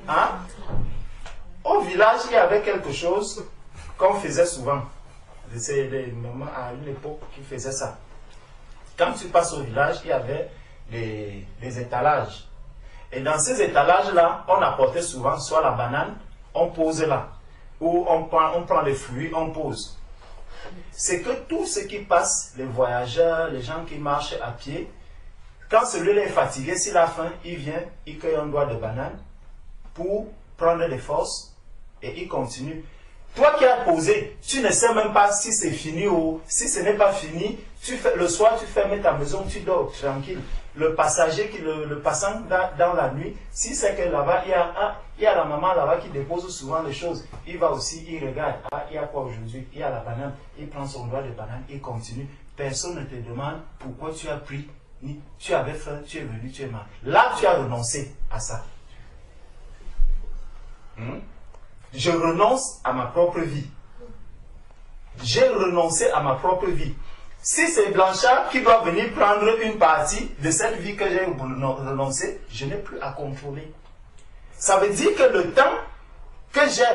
Hein? Au village, il y avait quelque chose qu'on faisait souvent. C'est les mamans à une époque qui faisaient ça. Quand tu passes au village, il y avait des étalages. Et dans ces étalages-là, on apportait souvent soit la banane, on pose là. Ou on prend les fruits, on pose. C'est que tout ce qui passe, les voyageurs, les gens qui marchent à pied, quand celui-là est fatigué, s'il a faim, il vient, il cueille un doigt de banane pour prendre des forces et il continue. Toi qui as posé, tu ne sais même pas si c'est fini ou si ce n'est pas fini. Le soir, tu fermes ta maison, tu dors tranquille. Le passager, le passant dans la nuit, si c'est que là-bas, il y a la maman là-bas qui dépose souvent les choses, il va aussi, il regarde, il y a quoi aujourd'hui? Il y a la banane, il prend son doigt de banane, il continue. Personne ne te demande pourquoi tu as pris, ni tu avais faim, tu es venu, tu es mal. Là, tu as renoncé à ça. Je renonce à ma propre vie. J'ai renoncé à ma propre vie. Si c'est Blanchard qui doit venir prendre une partie de cette vie que j'ai renoncé, je n'ai plus à contrôler. Ça veut dire que le temps que j'ai,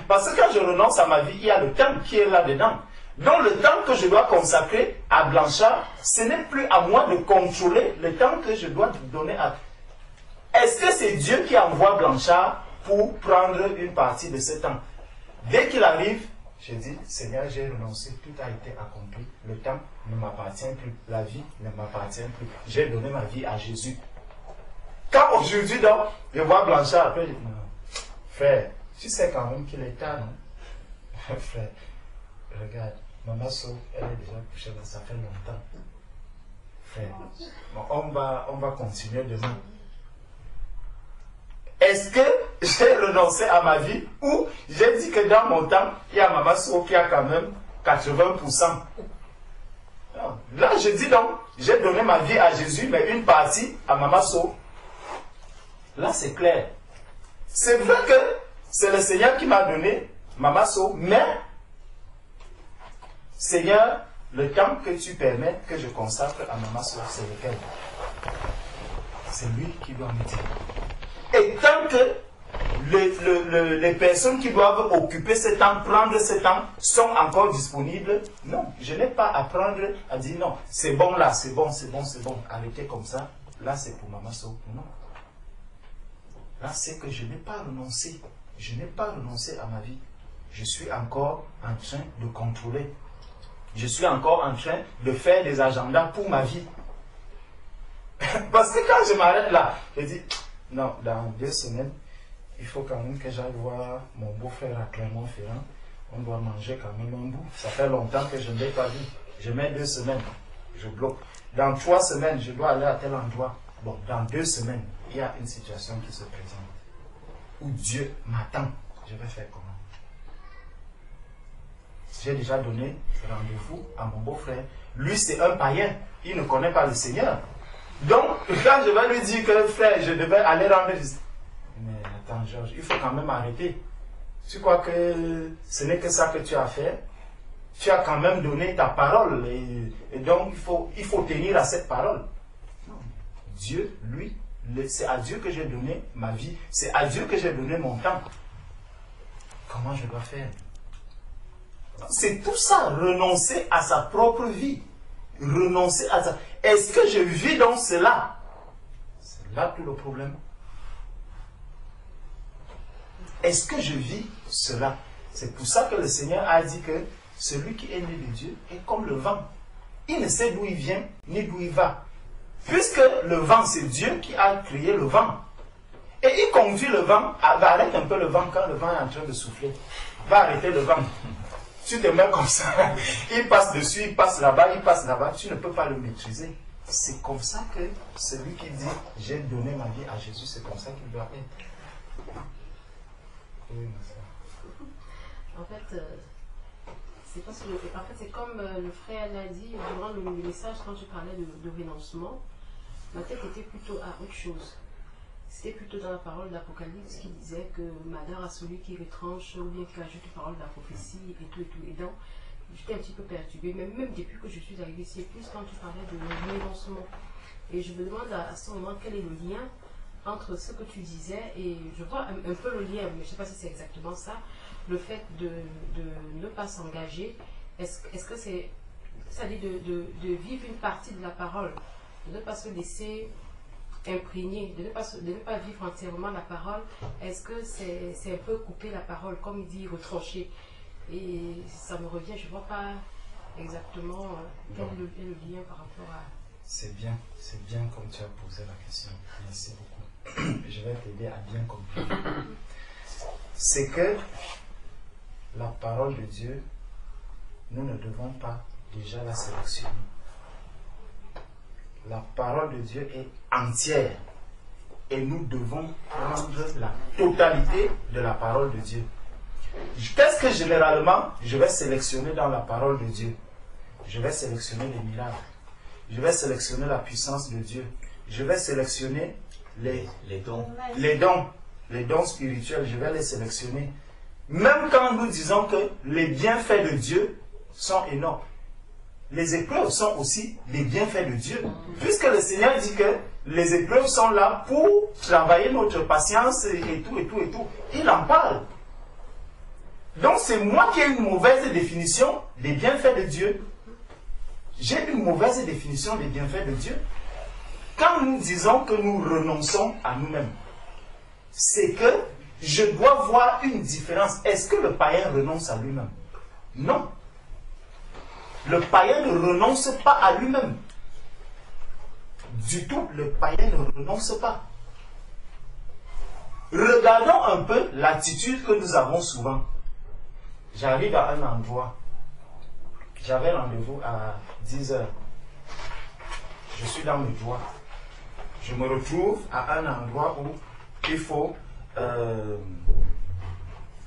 parce que quand je renonce à ma vie, il y a le temps qui est là-dedans. Donc le temps que je dois consacrer à Blanchard, ce n'est plus à moi de contrôler le temps que je dois donner à... Est-ce que c'est Dieu qui envoie Blanchard pour prendre une partie de ce temps? Dès qu'il arrive, je dis, Seigneur, j'ai renoncé, tout a été accompli, le temps ne m'appartient plus, la vie ne m'appartient plus, j'ai donné ma vie à Jésus. Quand aujourd'hui, donc, je vois Blanchard, après, je dis, non, frère, tu sais quand même qu'il est tard, non? Frère, regarde, maman So, elle est déjà couchée, ça fait longtemps. Frère, bon, on va continuer demain. Est-ce que j'ai renoncé à ma vie ou j'ai dit que dans mon temps, il y a Maman So qui a quand même 80%? Non. Là, je dis donc, j'ai donné ma vie à Jésus, mais une partie à Maman So. Là, c'est clair. C'est vrai que c'est le Seigneur qui m'a donné Maman So, mais, Seigneur, le temps que tu permets que je consacre à Maman So, c'est lequel? C'est lui qui doit me dire. Et tant que les personnes qui doivent occuper ce temps, prendre ce temps, sont encore disponibles, non, je n'ai pas à prendre, à dire non, c'est bon là, c'est bon, arrêtez comme ça, là c'est pour Maman So, non. Là c'est que je n'ai pas renoncé, à ma vie. Je suis encore en train de contrôler. Je suis encore en train de faire des agendas pour ma vie. Parce que quand je m'arrête là, je dis, non, dans 2 semaines, il faut quand même que j'aille voir mon beau-frère à Clermont-Ferrand. On doit manger quand même un bout. Ça fait longtemps que je ne l'ai pas vu. Je mets 2 semaines, je bloque. Dans 3 semaines, je dois aller à tel endroit. Bon, dans 2 semaines, il y a une situation qui se présente. Où Dieu m'attend. Je vais faire comment? J'ai déjà donné rendez-vous à mon beau-frère. Lui, c'est un païen. Il ne connaît pas le Seigneur. Donc, quand je vais lui dire que frère, je devais aller rendre visite. Mais attends, Georges, il faut quand même arrêter. Tu crois que ce n'est que ça que tu as fait? Tu as quand même donné ta parole. Et donc, il faut tenir à cette parole. Non. Dieu, lui, c'est à Dieu que j'ai donné ma vie. C'est à Dieu que j'ai donné mon temps. Comment je dois faire? C'est tout ça, renoncer à sa propre vie. Renoncer à ça. Est-ce que je vis dans cela? C'est là tout le problème. Est-ce que je vis cela? C'est pour ça que le Seigneur a dit que celui qui est né de Dieu est comme le vent. Il ne sait d'où il vient, ni d'où il va. Puisque le vent, c'est Dieu qui a créé le vent. Et il conduit le vent, arrête un peu le vent quand le vent est en train de souffler. Va arrêter le vent. Tu te mets comme ça, il passe dessus, il passe là-bas, tu ne peux pas le maîtriser. C'est comme ça que celui qui dit j'ai donné ma vie à Jésus, c'est comme ça qu'il doit être. Oui, en fait, c'est comme le frère l'a dit durant le message quand je parlais de renoncement. Ma tête était plutôt à autre chose. C'était plutôt dans la parole d'Apocalypse qui disait que malheur à celui qui retranche ou bien qui ajoute une parole de la prophétie et tout. Et donc, j'étais un petit peu perturbée, même depuis que je suis arrivée ici, plus quand tu parlais de renoncement. Et je me demande à ce moment quel est le lien entre ce que tu disais et je vois un peu le lien, mais je ne sais pas si c'est exactement ça, le fait de ne pas s'engager. Est-ce que c'est, c'est-à-dire de vivre une partie de la parole, de ne pas se laisser imprégné, de ne pas vivre entièrement la parole? Est-ce que c'est un peu couper la parole, comme il dit, retrancher? Et ça me revient, je ne vois pas exactement quel est le lien par rapport à... C'est bien comme tu as posé la question. Merci beaucoup. Je vais t'aider à bien comprendre. C'est que la parole de Dieu, nous ne devons pas déjà la sélectionner. La parole de Dieu est entière et nous devons prendre la totalité de la parole de Dieu. Qu'est-ce que généralement je vais sélectionner dans la parole de Dieu? Je vais sélectionner les miracles, je vais sélectionner la puissance de Dieu, je vais sélectionner les dons spirituels, je vais les sélectionner. Même quand nous disons que les bienfaits de Dieu sont énormes, les épreuves sont aussi des bienfaits de Dieu. Puisque le Seigneur dit que les épreuves sont là pour travailler notre patience et tout. Il en parle. Donc c'est moi qui ai une mauvaise définition des bienfaits de Dieu. J'ai une mauvaise définition des bienfaits de Dieu. Quand nous disons que nous renonçons à nous-mêmes, c'est que je dois voir une différence. Est-ce que le païen renonce à lui-même? Non. Le païen ne renonce pas à lui-même. Du tout, le païen ne renonce pas. Regardons un peu l'attitude que nous avons souvent. J'arrive à un endroit. J'avais rendez-vous à 10h. Je suis dans mes droits. Je me retrouve à un endroit où il faut...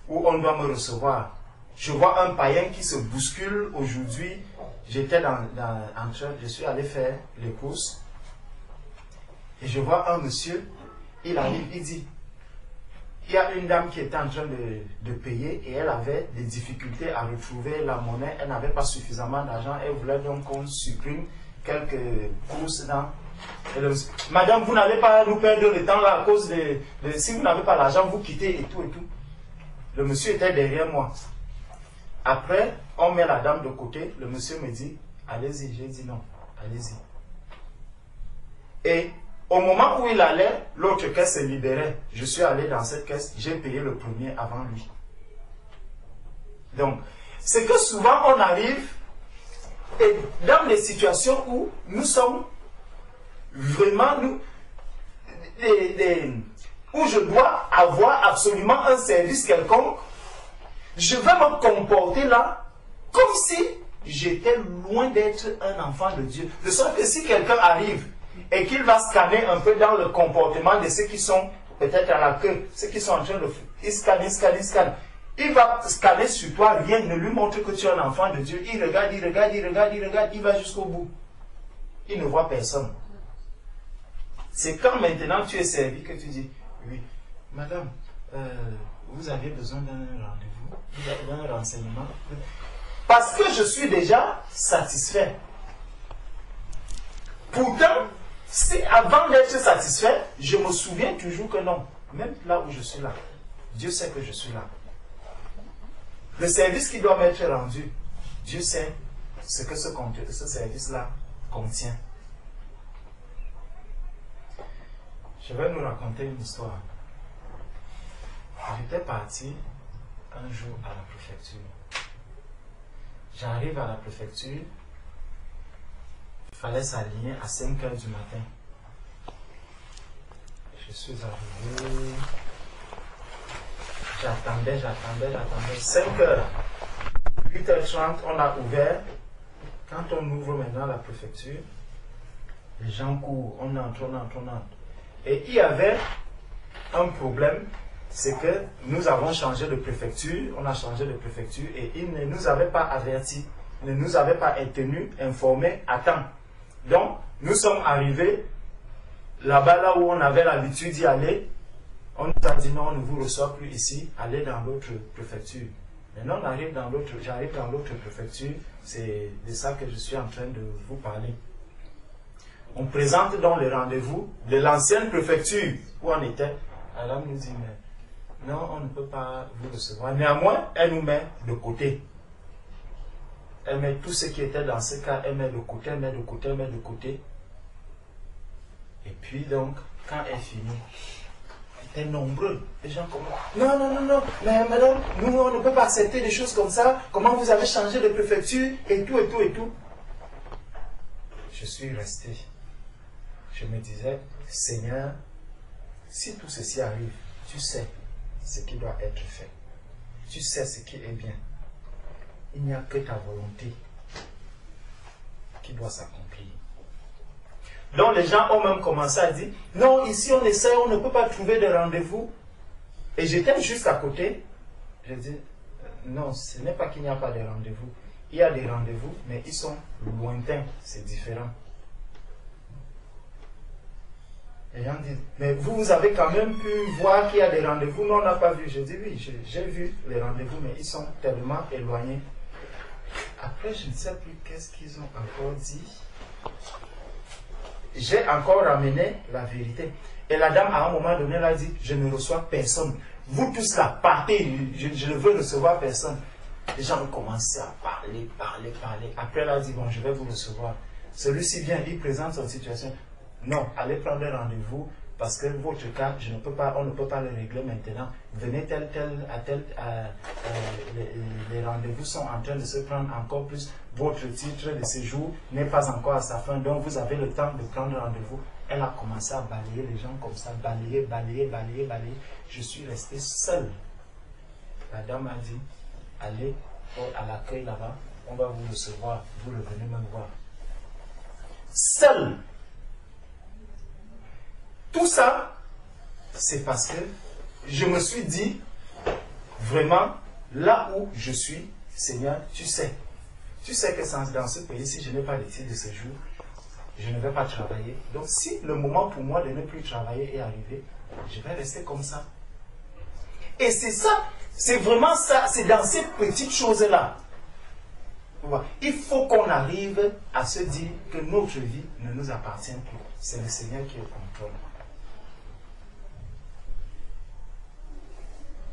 où on doit me recevoir. Je vois un païen qui se bouscule aujourd'hui. J'étais en church, je suis allé faire les courses. Et je vois un monsieur, il arrive, il dit, il y a une dame qui était en train de payer et elle avait des difficultés à retrouver la monnaie. Elle n'avait pas suffisamment d'argent. Elle voulait donc qu'on supprime quelques courses dans... Madame, vous n'allez pas nous perdre le temps là à cause de si vous n'avez pas l'argent, vous quittez et tout et tout. Le monsieur était derrière moi. Après, on met la dame de côté. Le monsieur me dit, allez-y. J'ai dit non, allez-y. Et au moment où il allait, l'autre caisse se libérait. Je suis allé dans cette caisse, j'ai payé le premier avant lui. Donc, c'est que souvent on arrive et dans des situations où nous sommes vraiment, où je dois avoir absolument un service quelconque, je vais me comporter là comme si j'étais loin d'être un enfant de Dieu. De sorte que si quelqu'un arrive et qu'il va scanner un peu dans le comportement de ceux qui sont peut-être à la queue, ceux qui sont en train de... Il scanne. Il va scanner sur toi, rien ne lui montre que tu es un enfant de Dieu. Il regarde, il va jusqu'au bout. Il ne voit personne. C'est quand maintenant tu es servi que tu dis, oui, madame, vous avez besoin d'un rendez-vous, d'un renseignement. Parce que je suis déjà satisfait. Pourtant, si avant d'être satisfait, je me souviens toujours que non, même là où je suis là, Dieu sait que je suis là. Le service qui doit m'être rendu, Dieu sait ce que ce service-là contient. Je vais nous raconter une histoire. J'étais parti un jour à la préfecture. J'arrive à la préfecture. Il fallait s'aligner à 5 h du matin. Je suis arrivé. J'attendais. 5 h. 8h30, on a ouvert. Quand on ouvre maintenant la préfecture, les gens courent, on entre. Et il y avait un problème, c'est que nous avons changé de préfecture, on a changé de préfecture et ils ne nous avaient pas avertis, ne nous avaient pas tenus, informés à temps. Donc, nous sommes arrivés là-bas, là où on avait l'habitude d'y aller. On nous a dit non, on ne vous reçoit plus ici, allez dans l'autre préfecture. Maintenant, j'arrive dans l'autre préfecture, c'est de ça que je suis en train de vous parler. On présente donc le rendez-vous de l'ancienne préfecture où on était. Alors, elle nous dit, mais non, on ne peut pas vous recevoir. Néanmoins, elle nous met de côté. Elle met tout ce qui était dans ce cas, elle met de côté. Et puis donc, quand elle finit, elle était nombreux. Les gens comme non, mais madame, nous on ne peut pas accepter des choses comme ça. Comment vous avez changé de préfecture et tout. Je suis resté. Je me disais, Seigneur, si tout ceci arrive, tu sais ce qui doit être fait. Tu sais ce qui est bien. Il n'y a que ta volonté qui doit s'accomplir. Donc les gens ont même commencé à dire, non, ici on essaie, on ne peut pas trouver de rendez-vous. Et j'étais juste à côté. Je dis, non, ce n'est pas qu'il n'y a pas de rendez-vous. Il y a des rendez-vous, mais ils sont lointains, c'est différent. Les gens disent, mais vous avez quand même pu voir qu'il y a des rendez-vous. Non, on n'a pas vu. Je dis, oui, j'ai vu les rendez-vous, mais ils sont tellement éloignés. Après, je ne sais plus qu'est-ce qu'ils ont encore dit. J'ai encore ramené la vérité. Et la dame, à un moment donné, elle a dit, je ne reçois personne. Vous tous là, partez, je ne veux recevoir personne. Les gens ont commencé à parler. Après, elle a dit, bon, je vais vous recevoir. Celui-ci vient, il présente son situation. Non, allez prendre rendez-vous parce que votre cas, on ne peut pas le régler maintenant. Venez les rendez-vous sont en train de se prendre encore plus. Votre titre de séjour n'est pas encore à sa fin, donc vous avez le temps de prendre rendez-vous. Elle a commencé à balayer les gens comme ça, balayer. Je suis resté seul. La dame a dit, allez à l'accueil là-bas, on va vous recevoir, vous revenez me voir. Seul. Tout ça, c'est parce que je me suis dit, vraiment, là où je suis, Seigneur, tu sais que dans ce pays, si je n'ai pas de titre de séjour, je ne vais pas travailler. Donc, si le moment pour moi de ne plus travailler est arrivé, je vais rester comme ça. Et c'est ça, c'est vraiment ça, c'est dans ces petites choses-là. Il faut qu'on arrive à se dire que notre vie ne nous appartient plus. C'est le Seigneur qui est au contrôle.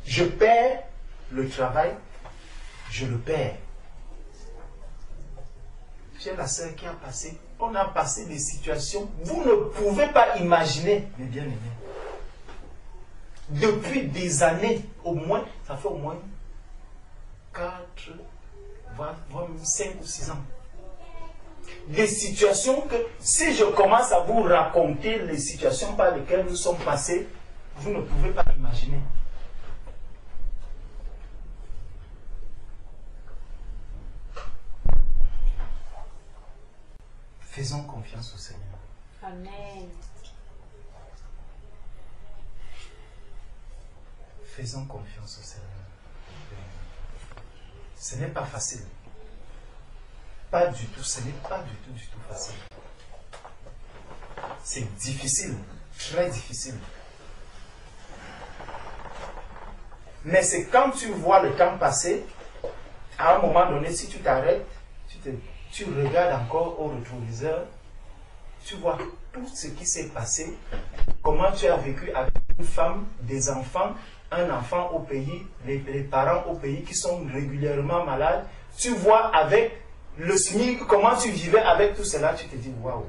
Je perds le travail, je le perds. J'ai la sœur qui a passé, on a passé des situations, vous ne pouvez pas imaginer, mes bien-aimés. Depuis des années, au moins, ça fait au moins 4, voire 5 ou 6 ans. Des situations que, si je commence à vous raconter les situations par lesquelles nous sommes passés, vous ne pouvez pas imaginer. Faisons confiance au Seigneur. Amen. Faisons confiance au Seigneur. Ce n'est pas facile. Pas du tout, ce n'est pas du tout facile. C'est difficile, très difficile. Mais c'est quand tu vois le temps passer, à un moment donné, si tu t'arrêtes, tu regardes encore au rétroviseur, tu vois tout ce qui s'est passé, comment tu as vécu avec une femme, des enfants, un enfant au pays, les parents au pays qui sont régulièrement malades. Tu vois avec le SMIC, comment tu vivais avec tout cela, tu te dis, waouh,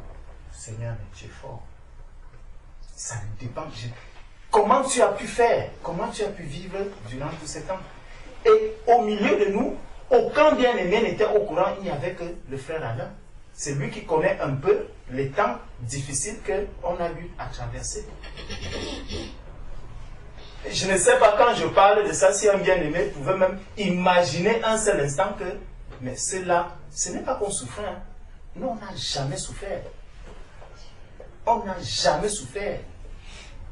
Seigneur, tu es fort. Ça dépend. Comment tu as pu faire? Comment tu as pu vivre durant tous ces temps? Et au milieu de nous, aucun bien-aimé n'était au courant, il n'y avait que le frère Alain. C'est lui qui connaît un peu les temps difficiles qu'on a eu à traverser. Je ne sais pas quand je parle de ça, si un bien-aimé pouvait même imaginer un seul instant que, mais cela, ce n'est pas qu'on souffrait. Hein. Nous, on n'a jamais souffert. On n'a jamais souffert.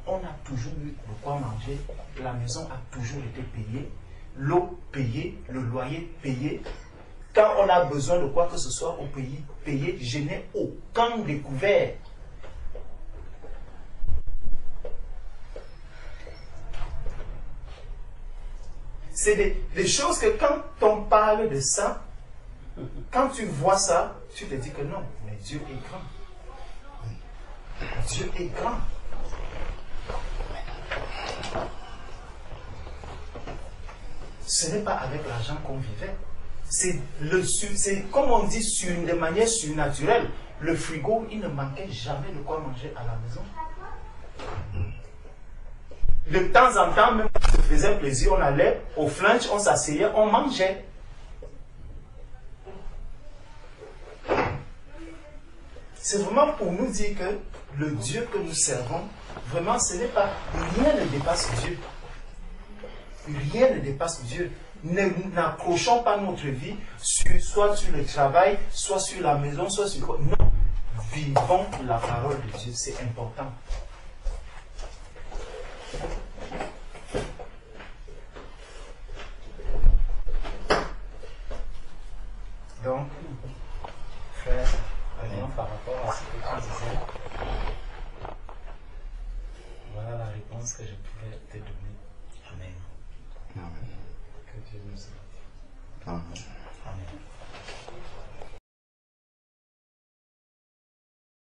On a toujours eu de quoi manger. La maison a toujours été payée. L'eau payée, le loyer payé. Quand on a besoin de quoi que ce soit au pays payé, je n'ai aucun découvert. C'est des choses que quand on parle de ça, quand tu vois ça, tu te dis que non, mais Dieu est grand. Dieu est grand. Ce n'est pas avec l'argent qu'on vivait. C'est comme on dit de manière surnaturelle. Le frigo, il ne manquait jamais de quoi manger à la maison. De temps en temps, même quand ça faisait plaisir, on allait au flunch, on s'asseyait, on mangeait. C'est vraiment pour nous dire que le Dieu que nous servons, vraiment, ce n'est pas, rien ne dépasse Dieu. Rien ne dépasse Dieu. N'accrochons pas notre vie soit sur le travail, soit sur la maison, soit sur quoi. Non. Vivons la parole de Dieu, c'est important. Donc, frère, par rapport à ce que tu disais, voilà la réponse que je pouvais te donner. Amen. Amen. Que Dieu nous aide. Amen.